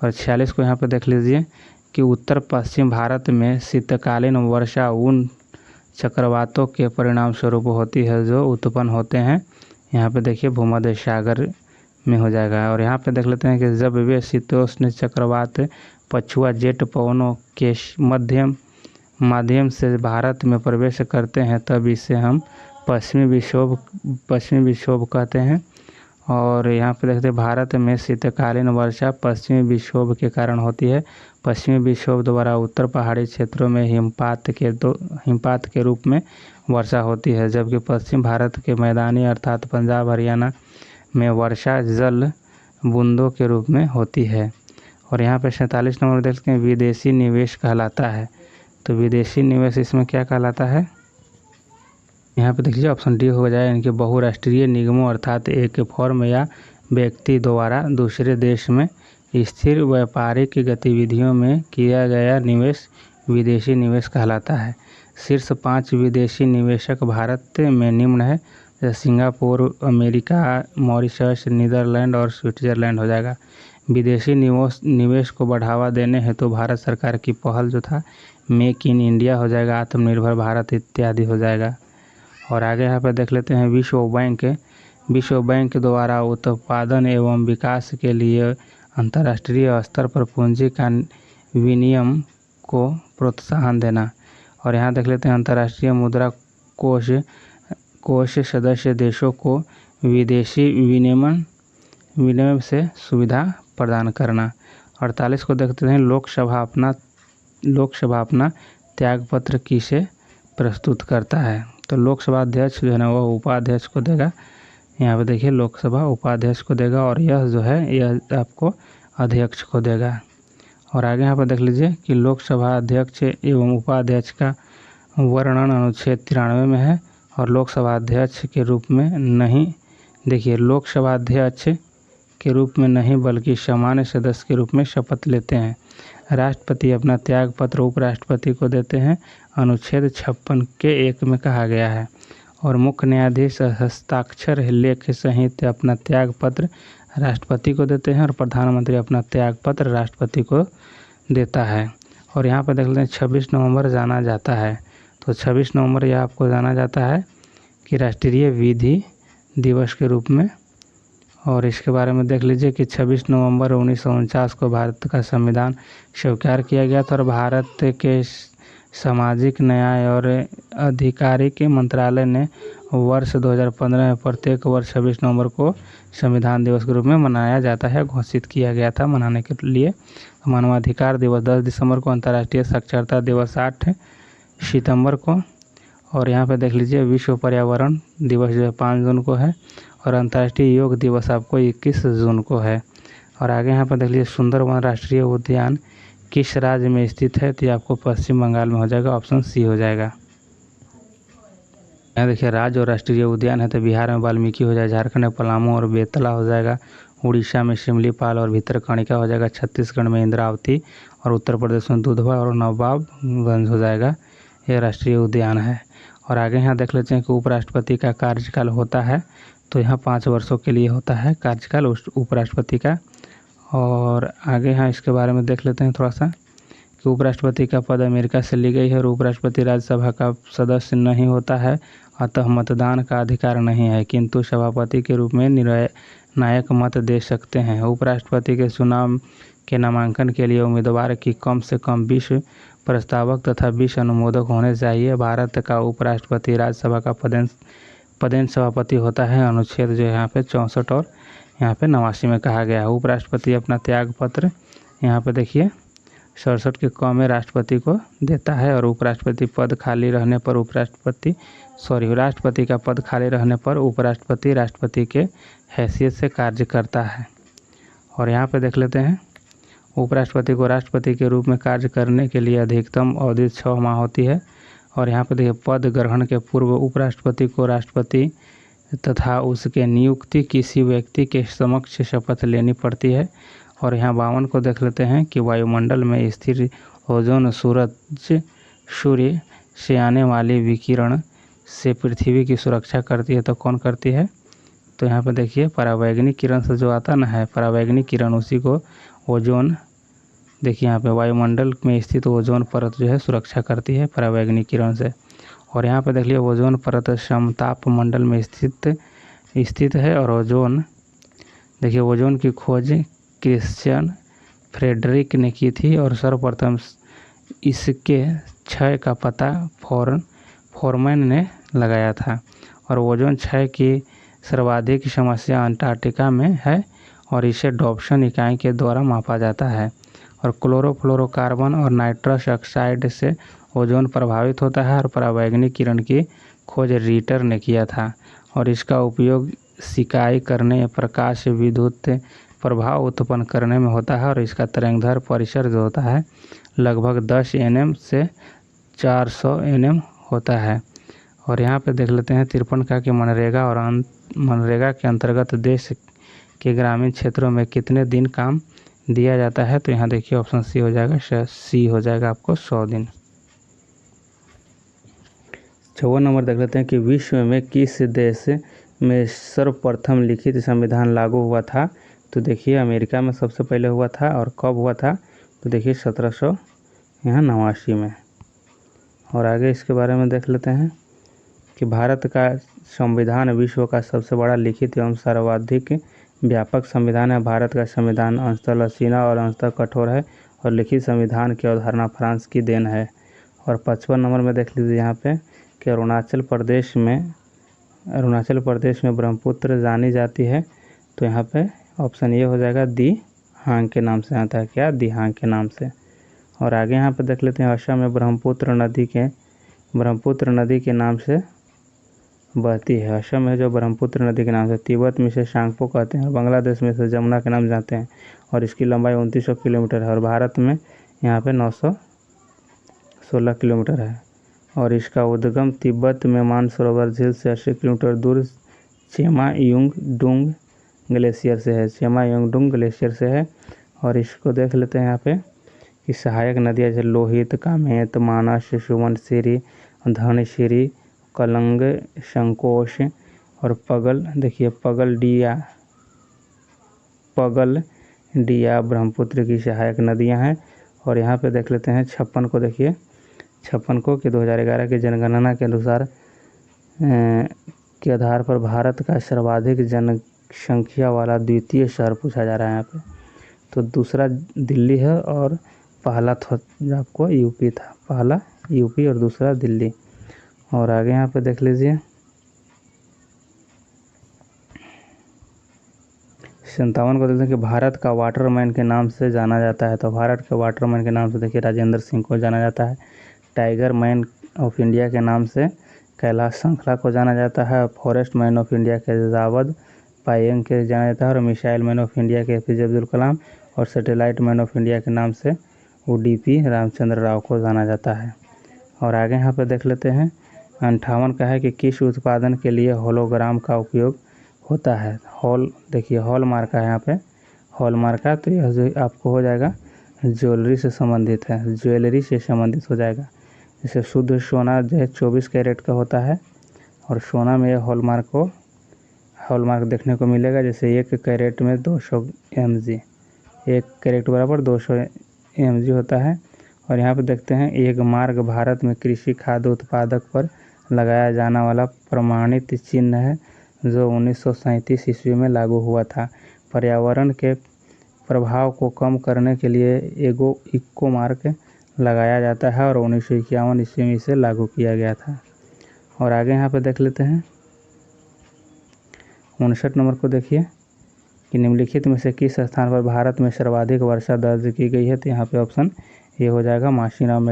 और 46 को यहाँ पे देख लीजिए कि उत्तर पश्चिम भारत में शीतकालीन वर्षा उन चक्रवातों के परिणाम स्वरूप होती है जो उत्पन्न होते हैं, यहाँ पे देखिए भूमध्य सागर में हो जाएगा। और यहाँ पे देख लेते हैं कि जब वे शीतोष्ण चक्रवात पछुआ जेट पवनों के माध्यम से भारत में प्रवेश करते हैं तब इसे हम पश्चिमी विक्षोभ कहते हैं। और यहाँ पे देखते हैं भारत में शीतकालीन वर्षा पश्चिमी विक्षोभ के कारण होती है। पश्चिमी विक्षोभ द्वारा उत्तर पहाड़ी क्षेत्रों में हिमपात के रूप में वर्षा होती है, जबकि पश्चिम भारत के मैदानी अर्थात पंजाब हरियाणा में वर्षा जल बूंदों के रूप में होती है। और यहाँ पे 47 नंबर देखते हैं विदेशी निवेश कहलाता है। तो विदेशी निवेश इसमें क्या कहलाता है, यहाँ पे देखिए ऑप्शन डी हो जाए, इनके बहुराष्ट्रीय निगमों अर्थात एक फर्म या व्यक्ति द्वारा दूसरे देश में स्थिर व्यापारिक गतिविधियों में किया गया निवेश विदेशी निवेश कहलाता है। शीर्ष 5 विदेशी निवेशक भारत में निम्न है, जैसे सिंगापुर, अमेरिका, मॉरिशस, नीदरलैंड और स्विट्जरलैंड हो जाएगा। विदेशी निवेश को बढ़ावा देने हेतु तो भारत सरकार की पहल जो था मेक इन इंडिया हो जाएगा, आत्मनिर्भर भारत इत्यादि हो जाएगा। और आगे यहाँ पर देख लेते हैं विश्व बैंक द्वारा उत्पादन एवं विकास के लिए अंतर्राष्ट्रीय स्तर पर पूंजी का विनियम को प्रोत्साहन देना। और यहाँ देख लेते हैं अंतर्राष्ट्रीय मुद्रा कोष सदस्य देशों को विदेशी विनिमय से सुविधा प्रदान करना। 48 को देखते हैं लोकसभा अपना त्यागपत्र किसे प्रस्तुत करता है। तो लोकसभा अध्यक्ष जो है ना वो उपाध्यक्ष को देगा। यहाँ पे देखिए लोकसभा उपाध्यक्ष को देगा और यह जो है यह आपको अध्यक्ष को देगा। और आगे यहाँ पर देख लीजिए कि लोकसभा अध्यक्ष एवं उपाध्यक्ष का वर्णन अनुच्छेद 93 में है। और लोकसभा अध्यक्ष के रूप में नहीं, देखिए लोकसभा अध्यक्ष के रूप में नहीं बल्कि सामान्य सदस्य के रूप में शपथ लेते हैं। राष्ट्रपति अपना त्यागपत्र उपराष्ट्रपति को देते हैं, अनुच्छेद 56 के 1 में कहा गया है। और मुख्य न्यायाधीश हस्ताक्षर लेख सहित अपना त्यागपत्र राष्ट्रपति को देते हैं और प्रधानमंत्री अपना त्यागपत्र राष्ट्रपति को देता है। और यहाँ पे देख लेते हैं 26 नवंबर जाना जाता है। तो 26 नवंबर यह आपको जाना जाता है कि राष्ट्रीय विधि दिवस के रूप में। और इसके बारे में देख लीजिए कि 26 नवंबर 1949 को भारत का संविधान स्वीकार किया गया था और भारत के सामाजिक न्याय और आधिकारिक मंत्रालय ने वर्ष 2015 में प्रत्येक वर्ष 26 नवंबर को संविधान दिवस के रूप में मनाया जाता है, घोषित किया गया था मनाने के लिए। मानवाधिकार दिवस 10 दिसंबर को, अंतर्राष्ट्रीय साक्षरता दिवस 8 सितंबर को, और यहाँ पे देख लीजिए विश्व पर्यावरण दिवस जो है 5 जून को है, और अंतर्राष्ट्रीय योग दिवस आपको 21 जून को है। और आगे यहाँ पर देख लीजिए सुंदरवन राष्ट्रीय उद्यान किस राज्य में स्थित है, तो ये आपको पश्चिम बंगाल में हो जाएगा, ऑप्शन सी हो जाएगा। यहाँ देखिए राज्य और राष्ट्रीय उद्यान है तो बिहार में वाल्मीकि हो जाएगा, झारखंड में पलामू और बेतला हो जाएगा, उड़ीसा में शिमलीपाल और भितरकनिका हो जाएगा, छत्तीसगढ़ में इंद्रावती और उत्तर प्रदेश में दुधवा और नवाबगंज हो जाएगा, यह राष्ट्रीय उद्यान है। और आगे यहाँ देख लेते हैं कि उपराष्ट्रपति का कार्यकाल होता है, तो यहाँ 5 वर्षों के लिए होता है कार्यकाल उपराष्ट्रपति का। और आगे यहाँ इसके बारे में देख लेते हैं थोड़ा सा कि उपराष्ट्रपति का पद अमेरिका से ली गई है और उपराष्ट्रपति राज्यसभा का सदस्य नहीं होता है, अतः मतदान का अधिकार नहीं है, किंतु सभापति के रूप में निर्णायक मत दे सकते हैं। उपराष्ट्रपति के चुनाव के नामांकन के लिए उम्मीदवार की कम से कम 20 प्रस्तावक तथा 20 अनुमोदक होने चाहिए। भारत का उपराष्ट्रपति राज्यसभा का पदेन सभापति होता है, अनुच्छेद जो है यहाँ पे 64 और यहाँ पे 89 में कहा गया है। उपराष्ट्रपति अपना त्याग पत्र यहाँ पे देखिए 67 के क में राष्ट्रपति को देता है, और उपराष्ट्रपति पद खाली रहने पर राष्ट्रपति का पद खाली रहने पर उपराष्ट्रपति राष्ट्रपति के हैसियत से कार्य करता है। और यहाँ पे देख लेते हैं उपराष्ट्रपति को राष्ट्रपति के रूप में कार्य करने के लिए अधिकतम अवधि 6 माह होती है। और यहाँ पे देखिए पद ग्रहण के पूर्व उपराष्ट्रपति को राष्ट्रपति तथा उसके नियुक्ति किसी व्यक्ति के समक्ष शपथ लेनी पड़ती है। और यहाँ 52 को देख लेते हैं कि वायुमंडल में स्थिर ओजोन सूर्य से आने वाली विकिरण से पृथ्वी की सुरक्षा करती है, तो कौन करती है, तो यहाँ पे देखिए परावैंगनिक किरण से जो आता ना है परावैंगनिक किरण, उसी को ओजोन, देखिए यहाँ पे वायुमंडल में स्थित ओजोन परत जो है सुरक्षा करती है परावैंगनिक किरण से। और यहाँ पे देख लिया ओजोन परत समताप मंडल में स्थित है। और ओजोन देखिए ओजोन की खोज क्रिश्चियन फ्रेडरिक ने की थी और सर्वप्रथम इसके क्षय का पता फोरमैन ने लगाया था। और ओजोन क्षय की सर्वाधिक समस्या अंटार्कटिका में है और इसे डॉप्सन इकाई के द्वारा मापा जाता है। और क्लोरोफ्लोरोकार्बन और नाइट्रस ऑक्साइड से ओजोन प्रभावित होता है और परावैंगनिक किरण की खोज रीटर ने किया था और इसका उपयोग सिकाई करने, प्रकाश विद्युत प्रभाव उत्पन्न करने में होता है। और इसका तरंगदैर्घ्य परिसर जो होता है लगभग 10 nm से 400 nm होता है। और यहाँ पे देख लेते हैं 53 का कि मनरेगा के अंतर्गत देश के ग्रामीण क्षेत्रों में कितने दिन काम दिया जाता है, तो यहाँ देखिए ऑप्शन सी हो जाएगा, सी हो जाएगा आपको 100 दिन। 54 नंबर देख लेते हैं कि विश्व में किस देश में सर्वप्रथम लिखित संविधान लागू हुआ था, तो देखिए अमेरिका में सबसे पहले हुआ था। और कब हुआ था, तो देखिए 1789 में। और आगे इसके बारे में देख लेते हैं कि भारत का संविधान विश्व का सबसे बड़ा लिखित एवं सर्वाधिक व्यापक संविधान है। भारत का संविधान अंशतः लचीला और अंशतः कठोर है और लिखित संविधान की अवधारणा फ्रांस की देन है। और 55 नंबर में देख लीजिए यहाँ पे कि अरुणाचल प्रदेश में ब्रह्मपुत्र जानी जाती है, तो यहाँ पे ऑप्शन ये हो जाएगा दिहांग के नाम से आता है, क्या दिहांग के नाम से। और आगे यहाँ पे देख लेते हैं असम में ब्रह्मपुत्र नदी के नाम से बहती है। असम में जो ब्रह्मपुत्र नदी के नाम से, तिब्बत में इसे शांगपो कहते हैं और बांग्लादेश में इसे जमुना के नाम जानते हैं और इसकी लंबाई 2900 किलोमीटर है। और भारत में यहाँ पे 916 किलोमीटर है। और इसका उद्गम तिब्बत में मानसरोवर झील से 80 किलोमीटर दूर चेमायुंगडुंग ग्लेशियर से है। और इसको देख लेते हैं यहाँ पे कि सहायक नदियाँ जैसे लोहित, कामेत, मानस, सुबनसिरी, धनसिरी, कलंग, संकोश और पगल, देखिए पगल डिया ब्रह्मपुत्र की सहायक नदियाँ हैं। और यहाँ पे देख लेते हैं 56 को। देखिए 56 को कि 2011 की जनगणना के अनुसार के आधार पर भारत का सर्वाधिक जनसंख्या वाला द्वितीय शहर पूछा जा रहा है यहाँ पे। तो दूसरा दिल्ली है और पहला आपको यूपी था, पहला यूपी और दूसरा दिल्ली। और आगे यहाँ पे देख लीजिए 57 को देखते हैं कि भारत का वाटरमैन के नाम से जाना जाता है। तो भारत के वाटरमैन के नाम से देखिए राजेंद्र सिंह को जाना जाता है। टाइगर मैन ऑफ इंडिया के नाम से कैलाश संखला को जाना जाता है। फॉरेस्ट मैन ऑफ इंडिया के जावद पायेंग के जाना जाता है। और मिसाइल मैन ऑफ इंडिया के APJ अब्दुल कलाम और सैटेलाइट मैन ऑफ इंडिया के नाम से UDP रामचंद्र राव को जाना जाता है। और आगे यहाँ पर देख लेते हैं 58 का है कि किस उत्पादन के लिए होलोग्राम का उपयोग होता है। देखिए हॉल मार्का है यहाँ पे, हॉल मार्का। तो यह आपको हो जाएगा ज्वेलरी से संबंधित है, ज्वेलरी से संबंधित हो जाएगा। जैसे शुद्ध सोना जो है 24 कैरेट का होता है और सोना में हॉलमार्क देखने को मिलेगा। जैसे 1 कैरेट में 200 mg, 1 कैरेट बराबर 200 mg होता है। और यहाँ पे देखते हैं एक मार्क भारत में कृषि खाद्य उत्पादक पर लगाया जाने वाला प्रमाणित चिन्ह है जो 1937 ईस्वी में लागू हुआ था। पर्यावरण के प्रभाव को कम करने के लिए इको मार्क लगाया जाता है और 1951 ईस्वी में इसे लागू किया गया था। और आगे यहाँ पे देख लेते हैं 59 नंबर को। देखिए कि निम्नलिखित में से किस स्थान पर भारत में सर्वाधिक वर्षा दर्ज की गई है। तो यहाँ पे ऑप्शन ये हो जाएगा माशीराम,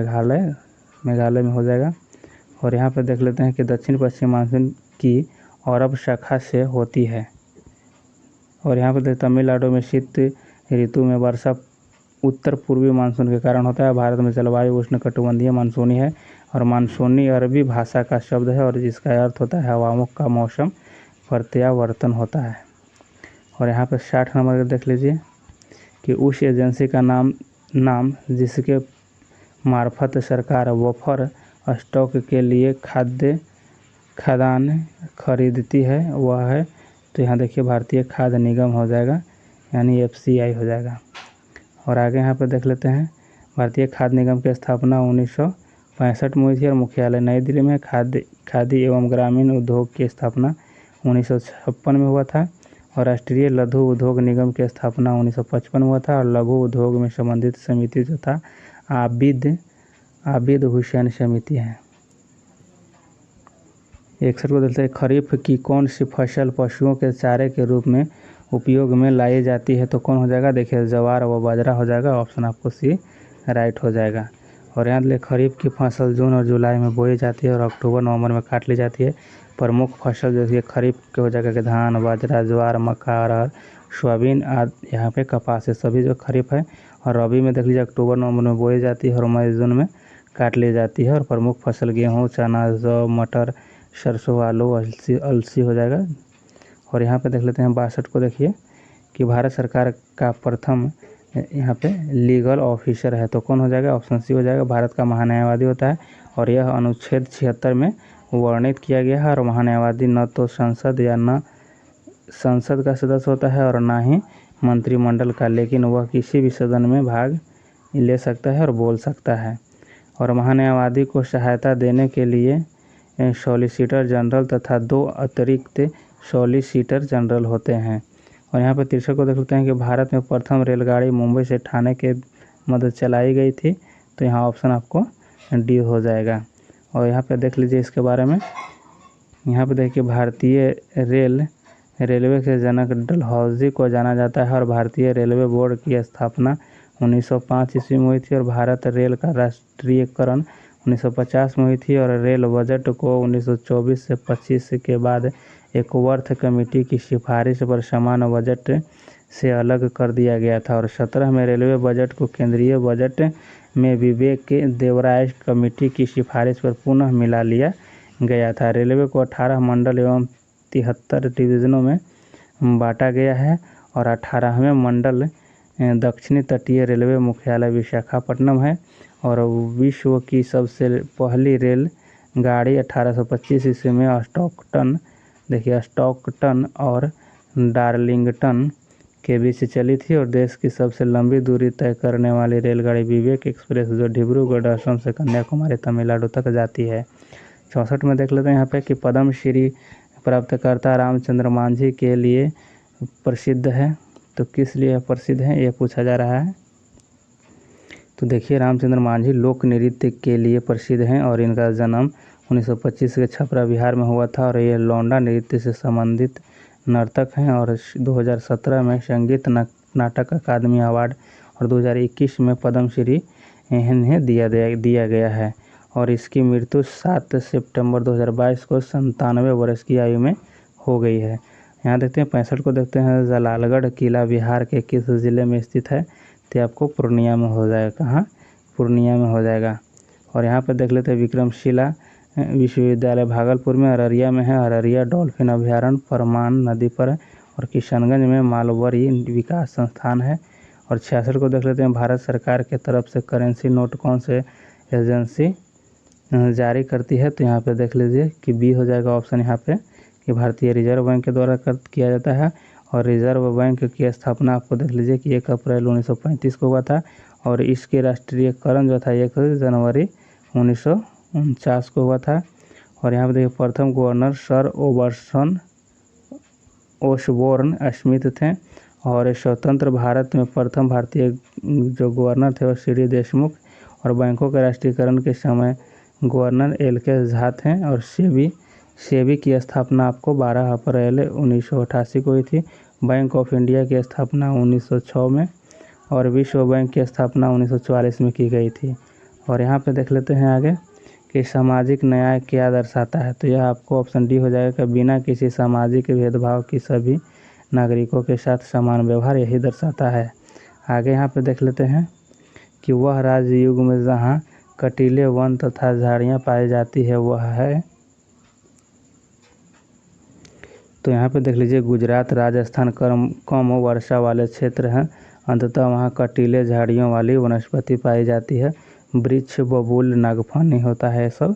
मेघालय में हो जाएगा। और यहाँ पे देख लेते हैं कि दक्षिण पश्चिम मानसून की अरब शाखा से होती है। और यहाँ पे तमिलनाडु में शीत ऋतु में वर्षा उत्तर पूर्वी मानसून के कारण होता है। भारत में जलवायु उष्णकटिबंधीय मानसूनी है और मानसूनी अरबी भाषा का शब्द है और जिसका अर्थ होता है हवाओं का मौसम प्रत्यावर्तन होता है। और यहाँ पे 60 नंबर देख लीजिए कि उस एजेंसी का नाम जिसके मार्फत सरकार बफर स्टॉक के लिए खाद्यान्न खरीदती है वह है। तो यहाँ देखिए भारतीय खाद्य निगम हो जाएगा, यानी FCI हो जाएगा। और आगे यहाँ पे देख लेते हैं भारतीय खाद्य निगम की स्थापना 1965 में हुई थी और मुख्यालय नई दिल्ली में। खाद्य एवं ग्रामीण उद्योग की स्थापना 1956 में हुआ था। और राष्ट्रीय लघु उद्योग निगम की स्थापना 1955 में हुआ था। और लघु उद्योग में संबंधित समिति जो था आबिद हुसैन समिति है। 61 को देखते हैं खरीफ की कौन सी फसल पशुओं के चारे के रूप में उपयोग में लाई जाती है। तो कौन हो जाएगा, देखिए ज्वार व बाजरा हो जाएगा। ऑप्शन आपको C राइट हो जाएगा। और यहाँ देखिए खरीफ की फसल जून और जुलाई में बोई जाती है और अक्टूबर नवंबर में काट ली जाती है। प्रमुख फसल जैसे खरीफ के हो जाएगा कि धान, बाजरा, ज्वार, मक्का, अरहर, सोयाबीन आदि। यहाँ पे कपास है, सभी जो खरीफ है। और रबी में देख लीजिए अक्टूबर नवंबर में बोई जाती है और मई जून में काट ली जाती है। और प्रमुख फसल गेहूँ, चना, जौ, मटर, सरसों, आलू, अलसी हो जाएगा। और यहाँ पे देख लेते हैं 62 को। देखिए कि भारत सरकार का प्रथम यहाँ पे लीगल ऑफिसर है। तो कौन हो जाएगा, ऑप्शन C हो जाएगा। भारत का महान्यायवादी होता है और यह अनुच्छेद 76 में वर्णित किया गया है। और महान्यायवादी न तो संसद का सदस्य होता है और ना ही मंत्रिमंडल का, लेकिन वह किसी भी सदन में भाग ले सकता है और बोल सकता है। और महान्यायवादी को सहायता देने के लिए सॉलिसिटर जनरल तथा 2 अतिरिक्त सॉलिसिटर जनरल होते हैं। और यहाँ पर 63 को देख लेते हैं कि भारत में प्रथम रेलगाड़ी मुंबई से ठाणे के मध्य चलाई गई थी। तो यहाँ ऑप्शन आपको D हो जाएगा। और यहाँ पे देख लीजिए इसके बारे में, यहाँ पे देखिए भारतीय रेलवे के जनक डलहौजी को जाना जाता है। और भारतीय रेलवे बोर्ड की स्थापना 1905 ईस्वी में हुई थी। और भारत रेल का राष्ट्रीयकरण 1950 में हुई थी। और रेल बजट को 1924 से 25 के बाद एक वर्थ कमेटी की सिफारिश पर समान बजट से अलग कर दिया गया था। और 17 में रेलवे बजट को केंद्रीय बजट में विवेक देवराय कमेटी की सिफारिश पर पुनः मिला लिया गया था। रेलवे को 18 मंडल एवं 73 डिवीजनों में बांटा गया है। और 18वें मंडल दक्षिणी तटीय रेलवे मुख्यालय विशाखापट्टनम है। और विश्व की सबसे पहली रेल गाड़ी 1825 ईस्वी में स्टॉकटन और डार्लिंगटन के बीच चली थी और देश की सबसे लंबी दूरी तय करने वाली रेलगाड़ी विवेक एक्सप्रेस जो डिब्रूगढ़ असम से कन्याकुमारी तमिलनाडु तक जाती है। 64 में देख लेते हैं यहाँ पे कि पद्मश्री प्राप्तकर्ता रामचंद्र मांझी के लिए प्रसिद्ध है। तो किस लिए प्रसिद्ध है ये पूछा जा रहा है। तो देखिए रामचंद्र मांझी लोक नृत्य के लिए प्रसिद्ध हैं और इनका जन्म 1925 के छपरा बिहार में हुआ था और ये लौंडा नृत्य से संबंधित नर्तक हैं और 2017 में संगीत नाटक अकादमी अवार्ड और 2021 में पद्मश्री इन्हें दिया गया है और इसकी मृत्यु 7 सितंबर 2022 को 97 वर्ष की आयु में हो गई है। यहाँ देखते हैं 65 को देखते हैं जलालगढ़ किला बिहार के किस ज़िले में स्थित है। तो आपको पूर्णिया में हो जाएगा। कहाँ? पूर्णिया में हो जाएगा। और यहाँ पर देख लेते हैं विक्रमशिला विश्वविद्यालय भागलपुर में, अररिया में है। अररिया डॉल्फिन अभ्यारण्य परमान नदी पर है और किशनगंज में मालवरी विकास संस्थान है। और 66 को देख लेते हैं भारत सरकार के तरफ से करेंसी नोट कौन से एजेंसी जारी करती है। तो यहाँ पे देख लीजिए कि बी हो जाएगा ऑप्शन यहाँ पे कि भारतीय रिजर्व बैंक के द्वारा किया जाता है। और रिजर्व बैंक की स्थापना आपको देख लीजिए कि 1 अप्रैल 1935 को हुआ था और इसके राष्ट्रीयकरण जो था 1 जनवरी 1949 को हुआ था। और यहाँ पे देखिए प्रथम गवर्नर सर ओसबोर्न स्मिथ थे और स्वतंत्र भारत में प्रथम भारतीय जो गवर्नर थे वो सी.डी. देशमुख और बैंकों के राष्ट्रीयकरण के समय गवर्नर एल.के. झा थे। और सेबी की स्थापना आपको 12 अप्रैल 1988 को हुई थी। बैंक ऑफ इंडिया की स्थापना 1906 में और विश्व बैंक की स्थापना 1944 में की गई थी। और यहाँ पे देख लेते हैं आगे कि सामाजिक न्याय क्या दर्शाता है। तो यह आपको ऑप्शन डी हो जाएगा कि बिना किसी सामाजिक भेदभाव की सभी नागरिकों के साथ समान व्यवहार यही दर्शाता है। आगे यहाँ पे देख लेते हैं कि वह राजयुग में जहाँ कटीले वन तथा झाड़ियाँ पाई जाती है वह है। तो यहाँ पे देख लीजिए गुजरात राजस्थान कम वर्षा वाले क्षेत्र हैं, अंततः वहाँ कटीले झाड़ियों वाली वनस्पति पाई जाती है। वृक्ष बबूल नागफनी होता है सब।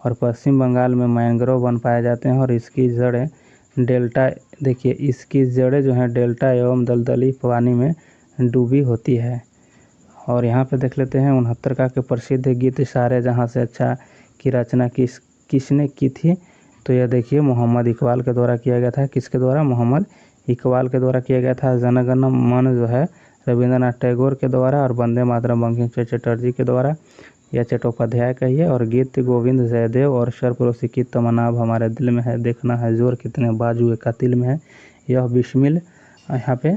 और पश्चिम बंगाल में मैंग्रोव वन पाए जाते हैं और इसकी जड़ें डेल्टा देखिए इसकी जड़ें जो हैं डेल्टा एवं दलदली पानी में डूबी होती है। और यहाँ पे देख लेते हैं 69 का के प्रसिद्ध गीत सारे जहाँ से अच्छा की रचना किसने की थी। तो यह देखिए मोहम्मद इकबाल के द्वारा किया गया था। किसके द्वारा? मोहम्मद इकबाल के द्वारा किया गया था। जनगण मन जो है रविंद्रनाथ टैगोर के द्वारा और वंदे मातरम बंकिम चंद्र चटर्जी के द्वारा या चट्टोपाध्याय कहिए। और गीत गोविंद जयदेव और सरफरोशी की तमन्ना अब हमारे दिल में है, देखना है जोर कितने बाजू का तिल में है। यह बिस्मिल यहाँ पे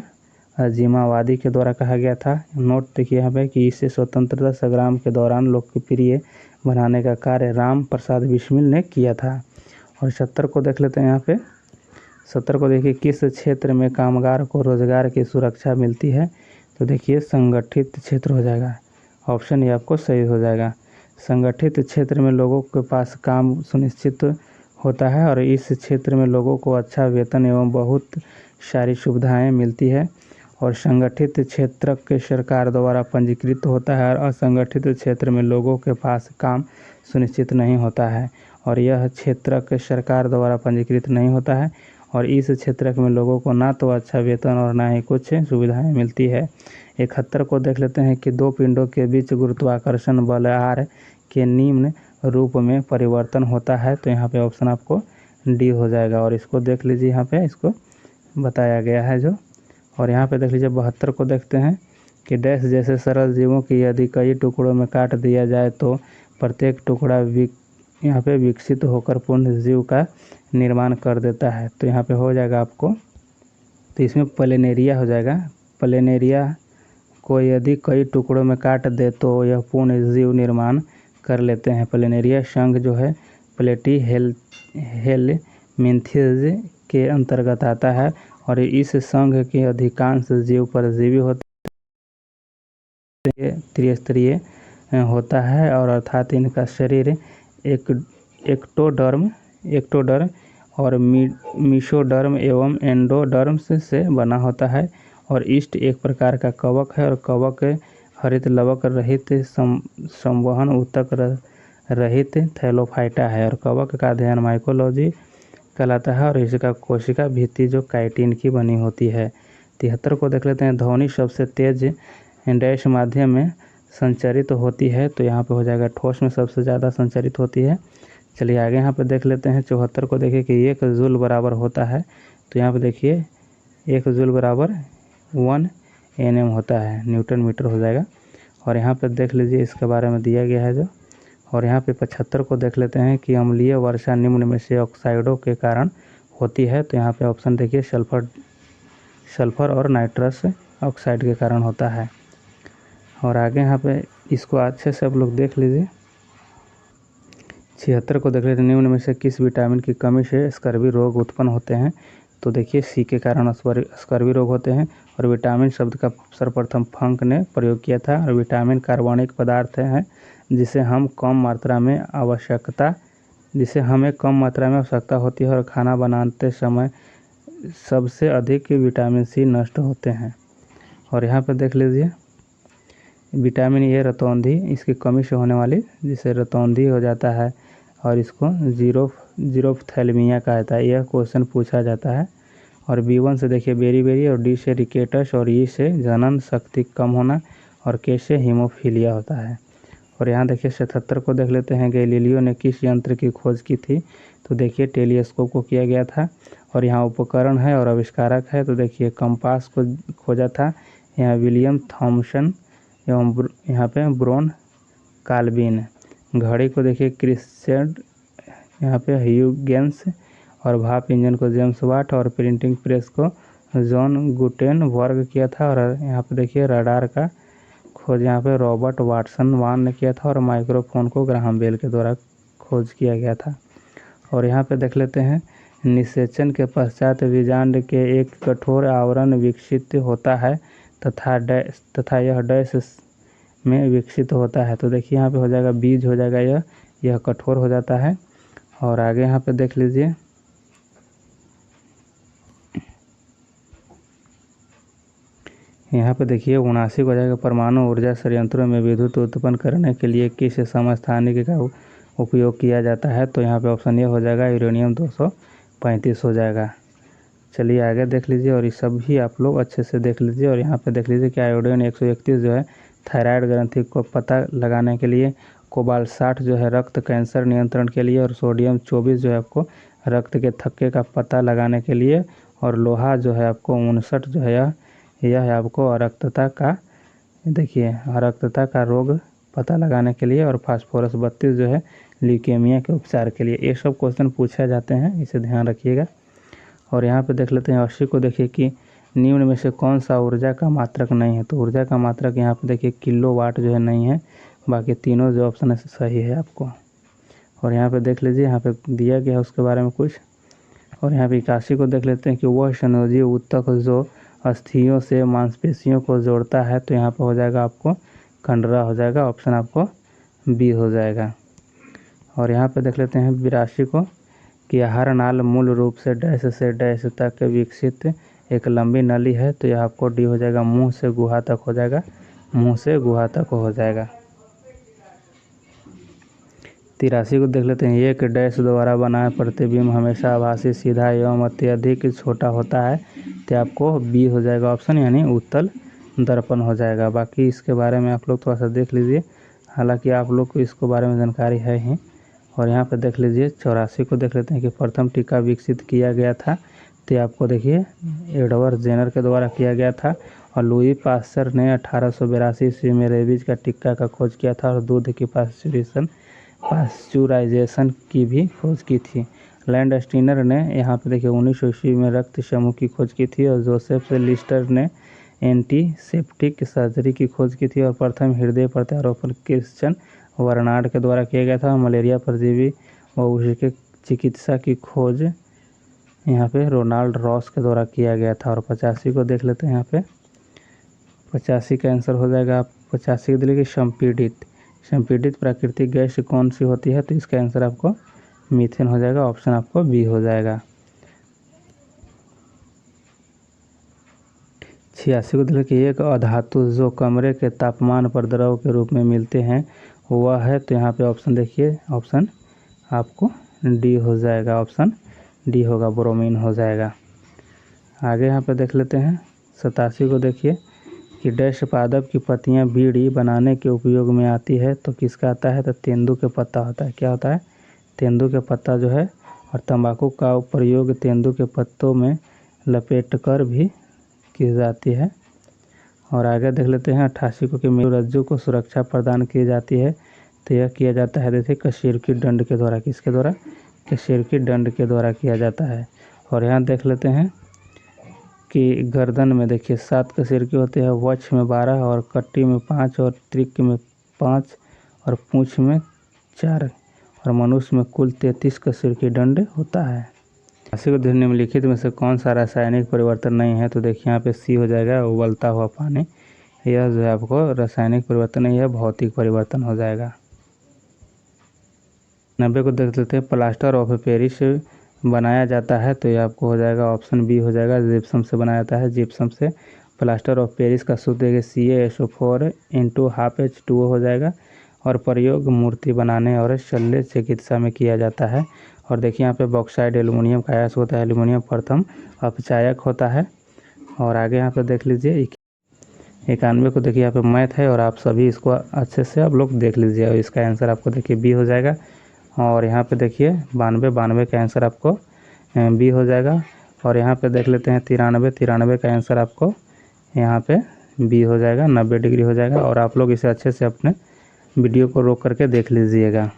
जिमावादी के द्वारा कहा गया था। नोट देखिए यहाँ पे कि इसे स्वतंत्रता संग्राम के दौरान लोकप्रिय बनाने का कार्य राम प्रसाद बिस्मिल ने किया था। और 70 को देख लेते हैं। यहाँ पे 70 को देखिए किस क्षेत्र में कामगार को रोजगार की सुरक्षा मिलती है। तो देखिए संगठित क्षेत्र हो जाएगा। ऑप्शन ये आपको सही हो जाएगा। संगठित क्षेत्र में लोगों के पास काम सुनिश्चित होता है और इस क्षेत्र में लोगों को अच्छा वेतन एवं बहुत सारी सुविधाएं मिलती है। और संगठित क्षेत्र के सरकार द्वारा पंजीकृत होता है और असंगठित क्षेत्र में लोगों के पास काम सुनिश्चित नहीं होता है और यह क्षेत्र के सरकार द्वारा पंजीकृत नहीं होता है और इस क्षेत्र में लोगों को ना तो अच्छा वेतन और ना ही कुछ सुविधाएं मिलती है। 71 को देख लेते हैं कि दो पिंडों के बीच गुरुत्वाकर्षण बल आर के निम्न रूप में परिवर्तन होता है। तो यहाँ पे ऑप्शन आपको डी हो जाएगा। और इसको देख लीजिए यहाँ पे इसको बताया गया है जो। और यहाँ पे देख लीजिए 72 को देखते हैं कि डैश जैसे सरल जीवों की यदि कई टुकड़ों में काट दिया जाए तो प्रत्येक टुकड़ा यहाँ पे विकसित होकर पूर्ण जीव का निर्माण कर देता है। तो यहाँ पे हो जाएगा आपको, तो इसमें प्लेनेरिया हो जाएगा। प्लेनेरिया को यदि कई टुकड़ों में काट दे तो यह पूर्ण जीव निर्माण कर लेते हैं। प्लेनेरिया संघ जो है प्लेटी हेलमिन्थेज के अंतर्गत आता है और इस संघ के अधिकांश जीव परजीवी होते हैं, त्रिस्तरीय होता है और अर्थात इनका शरीर एक्टोडर्म और मीसोडर्म एवं एंडोडर्म्स से बना होता है। और ईस्ट एक प्रकार का कवक है और कवक हरित लवक रहित संवहन ऊतक रहित थैलोफाइटा है और कवक का अध्ययन माइकोलॉजी कहलाता है और इसका कोशिका भित्ति जो काइटिन की बनी होती है। 73 को देख लेते हैं, ध्वनि सबसे तेज डैश माध्यम में संचरित होती है, तो यहाँ पे हो जाएगा ठोस में सबसे ज़्यादा संचरित होती है। चलिए आगे यहाँ पे देख लेते हैं 74 को, देखिए कि 1 जूल बराबर होता है, तो यहाँ पे देखिए 1 जूल बराबर 1 Nm होता है, न्यूटन मीटर हो जाएगा। और यहाँ पे देख लीजिए इसके बारे में दिया गया है जो। और यहाँ पे 75 को देख लेते हैं कि अम्लीय वर्षा निम्न में से ऑक्साइडों के कारण होती है, तो यहाँ पे ऑप्शन देखिए सल्फर और नाइट्रस ऑक्साइड के कारण होता है। और आगे यहाँ पे इसको अच्छे से आप लोग देख लीजिए। 76 को देख लेते हैं, निम्न में से किस विटामिन की कमी से स्कर्वी रोग उत्पन्न होते हैं, तो देखिए सी के कारण स्कर्वी रोग होते हैं। और विटामिन शब्द का सर्वप्रथम फंक ने प्रयोग किया था। और विटामिन कार्बनिक पदार्थ हैं जिसे हमें कम मात्रा में आवश्यकता होती है और खाना बनाते समय सबसे अधिक विटामिन सी नष्ट होते हैं। और यहाँ पर देख लीजिए विटामिन ए रतौंधी, इसकी कमी से होने वाली जिसे रतौंधी हो जाता है और इसको जीरोफ्थैल्मिया कहा जाता है, यह क्वेश्चन पूछा जाता है। और B1 से देखिए बेरी और D से रिकेटस और E से जनन शक्ति कम होना और K से हीमोफीलिया होता है। और यहाँ देखिए 77 को देख लेते हैं, गैलीलियो ने किस यंत्र की खोज की थी, तो देखिए टेलीस्कोप को किया गया था। और यहाँ उपकरण है और आविष्कारक है, तो देखिए कंपास को खोजा था यहाँ विलियम थॉमसन एवं यहाँ पे ब्रोन काल्विन। घड़ी को देखिए क्रिस्टेड यहाँ पे ह्यूगेंस। और भाप इंजन को जेम्स वाट। और प्रिंटिंग प्रेस को जॉन गुटेनबर्ग किया था। और यहाँ पे देखिए रडार का खोज यहाँ पे रॉबर्ट वाटसन वान ने किया था। और माइक्रोफोन को ग्राहम बेल के द्वारा खोज किया गया था। और यहाँ पे देख लेते हैं निषेचन के पश्चात बीजांड के एक कठोर आवरण विकसित होता है तथा यह डैश में विकसित होता है, तो देखिए यहाँ पे हो जाएगा बीज हो जाएगा यह कठोर हो जाता है। और आगे यहाँ पे देख लीजिए यहाँ पे देखिए 79 को जाएगा, परमाणु ऊर्जा संयंत्रों में विद्युत उत्पन्न करने के लिए किस समस्थानिक का उपयोग किया जाता है, तो यहाँ पे ऑप्शन ए हो जाएगा यूरेनियम 235 हो जाएगा। चलिए आगे देख लीजिए और ये सब भी आप लोग अच्छे से देख लीजिए। और यहाँ पे देख लीजिए कि आयोडीन 131 जो है थायराइड ग्रंथि को पता लगाने के लिए, कोबाल्ट 60 जो है रक्त कैंसर नियंत्रण के लिए, और सोडियम 24 जो है आपको रक्त के थक्के का पता लगाने के लिए, और लोहा जो है आपको 59 जो है यह है आपको अरक्तता का रोग पता लगाने के लिए, और फास्फोरस 32 जो है ल्यूकेमिया के उपचार के लिए। ये सब क्वेश्चन पूछे जाते हैं, इसे ध्यान रखिएगा। और यहाँ पे देख लेते हैं 80 को, देखिए कि निम्न में से कौन सा ऊर्जा का मात्रक नहीं है, तो ऊर्जा का मात्रक यहाँ पे देखिए किलोवाट जो है नहीं है, बाकी तीनों जो ऑप्शन है सही है आपको। और यहाँ पे देख लीजिए यहाँ पे दिया गया है उसके बारे में कुछ। और यहाँ पे 81 को देख लेते हैं कि वह संयोजी ऊतक जो अस्थियों से मांसपेशियों को जोड़ता है, तो यहाँ पे हो जाएगा आपको कंडरा हो जाएगा, ऑप्शन आपको बी हो जाएगा। और यहाँ पे देख लेते हैं 82 को कि आहार नाल मूल रूप से डैश से डैश तक विकसित एक लंबी नली है, तो यह आपको डी हो जाएगा, मुंह से गुहा तक हो जाएगा, मुंह से गुहा तक हो जाएगा। 83 को देख लेते हैं, एक डैश द्वारा बनाया प्रतिबिंब हमेशा आभासी, सीधा एवं अत्यधिक छोटा होता है, तो आपको बी हो जाएगा ऑप्शन, यानी उत्तल दर्पण हो जाएगा। बाकी इसके बारे में आप लोग थोड़ा सा देख लीजिए, हालांकि आप लोग को इसके बारे में जानकारी है ही। और यहाँ पे देख लीजिए 84 को देख लेते हैं कि प्रथम टीका विकसित किया गया था, तो आपको देखिए एडवर्ड जेनर के द्वारा किया गया था। और लुई पास्चर ने 1882 ईस्वी में रेबीज का टीका का खोज किया था, और दूध की पास्चुराइजेशन की भी खोज की थी। लैंड स्टीनर ने यहाँ पे देखिए 1900 ईस्वी में रक्त समूह की खोज की थी। और जोसेफ लिस्टर ने एंटीसेप्टिक सर्जरी की खोज की थी। और प्रथम हृदय प्रत्यारोपण क्रिश्चियन बर्नार्ड के द्वारा किया गया था। मलेरिया परजीवी व उसके चिकित्सा की खोज यहाँ पे रोनाल्ड रॉस के द्वारा किया गया था। और 85 को देख लेते हैं, यहाँ पे 85 का आंसर हो जाएगा 85 के दिले की संपीड़ित प्राकृतिक गैस कौन सी होती है, तो इसका आंसर आपको मीथेन हो जाएगा, ऑप्शन आपको बी हो जाएगा। 86 को दिले कि एक अधातु जो कमरे के तापमान पर द्रव के रूप में मिलते हैं वह है, तो यहाँ पे ऑप्शन देखिए, ऑप्शन आपको डी हो जाएगा, ऑप्शन डी होगा, ब्रोमीन हो जाएगा। आगे यहाँ पे देख लेते हैं 87 को देखिए कि डैश पादप की पत्तियां बीड़ी बनाने के उपयोग में आती है, तो किसका आता है, तो तेंदू के पत्ता होता है। क्या होता है, तेंदू के पत्ता जो है। और तंबाकू का प्रयोग तेंदू के पत्तों में लपेटकर भी की जाती है। और आगे देख लेते हैं 88 को कि मेरुरज्जु को सुरक्षा प्रदान की जाती है, तो यह किया जाता है देखिए कशेरुकी दंड के द्वारा। किसके द्वारा, कशेरुकी दंड के द्वारा किया जाता है। और यहाँ देख लेते हैं कि गर्दन में देखिए 7 कशेरुकी होते हैं, वक्ष में 12 और कट्टी में 5 और त्रिक में 5 और पूँछ में 4 और मनुष्य में कुल 33 कशेरुकी दंड होता है। राशि को निम्नलिखित में से कौन सा रासायनिक परिवर्तन नहीं है, तो देखिए यहाँ पे सी हो जाएगा उबलता हुआ पानी। यह जो है आपको रासायनिक परिवर्तन नहीं है, भौतिक परिवर्तन हो जाएगा। 90 को देख लेते हैं, प्लास्टर ऑफ पेरिस बनाया जाता है, तो ये आपको हो जाएगा ऑप्शन बी हो जाएगा, जिप्सम से बनाया जाता है, जिप्सम से। प्लास्टर ऑफ पेरिस का सूत्र देखिए CaSO4 × ½ हो जाएगा। और प्रयोग मूर्ति बनाने और शल्य चिकित्सा में किया जाता है। और देखिए यहाँ पे बॉक्साइड एल्युमिनियम का अयस्क होता है, एल्युमिनियम प्रथम अपचायक होता है। और आगे यहाँ पे देख लीजिए 91 को देखिए यहाँ पे मैथ है, और आप सभी इसको अच्छे से आप लोग देख लीजिए, और इसका आंसर आपको देखिए बी हो जाएगा। और यहाँ पे देखिए 92 का आंसर आपको बी हो जाएगा। और यहाँ पे देख लेते हैं 93 का आंसर आपको यहाँ पे बी हो जाएगा, 90 डिग्री हो जाएगा। और आप लोग इसे अच्छे से अपने वीडियो को रोक करके देख लीजिएगा।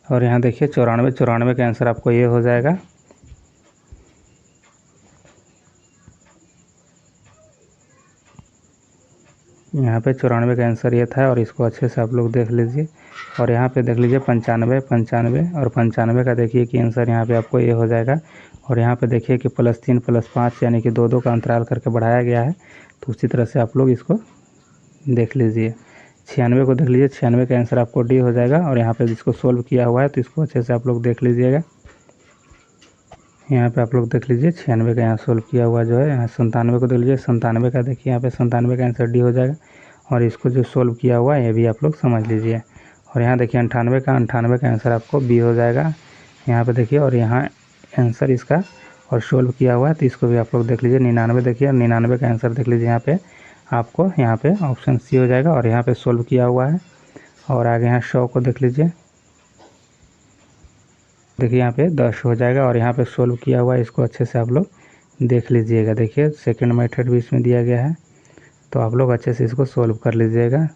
और यहाँ देखिए 94 का आंसर आपको ये हो जाएगा। यहाँ पे 94 का आंसर ये था, और इसको अच्छे से आप लोग देख लीजिए। और यहाँ पे देख लीजिए 95 और 95 का देखिए कि आंसर यहाँ पे आपको ये हो जाएगा। और यहाँ पे देखिए कि +3 +5 यानी कि 2 का अंतराल करके बढ़ाया गया है, तो उसी तरह से आप लोग इसको देख लीजिए। 96 को देख लीजिए, 96 का आंसर आपको डी हो जाएगा। और यहाँ पे जिसको सोल्व किया हुआ है, तो इसको अच्छे से आप लोग देख लीजिएगा। यहाँ पे आप लोग देख लीजिए 96 का यहाँ सोल्व किया हुआ जो है। यहाँ 97 को देख लीजिए, 97 का देखिए यहाँ पे 97 का आंसर डी हो जाएगा। और इसको जो सोल्व किया हुआ है ये भी आप लोग समझ लीजिए। और यहाँ देखिए 98 का आंसर आपको बी हो जाएगा। यहाँ पे देखिए, और यहाँ आंसर इसका और सोल्व किया हुआ है, तो इसको भी आप लोग देख लीजिए। 99 देखिए, 99 का आंसर देख लीजिए, यहाँ पे आपको यहाँ पे ऑप्शन सी हो जाएगा। और यहाँ पे सोल्व किया हुआ है। और आगे यहाँ 100 को देख लीजिए, देखिए यहाँ पे 10 हो जाएगा। और यहाँ पे सोल्व किया हुआ है, इसको अच्छे से आप लोग देख लीजिएगा। देखिए सेकंड मेथड भी इसमें दिया गया है, तो आप लोग अच्छे से इसको सोल्व कर लीजिएगा।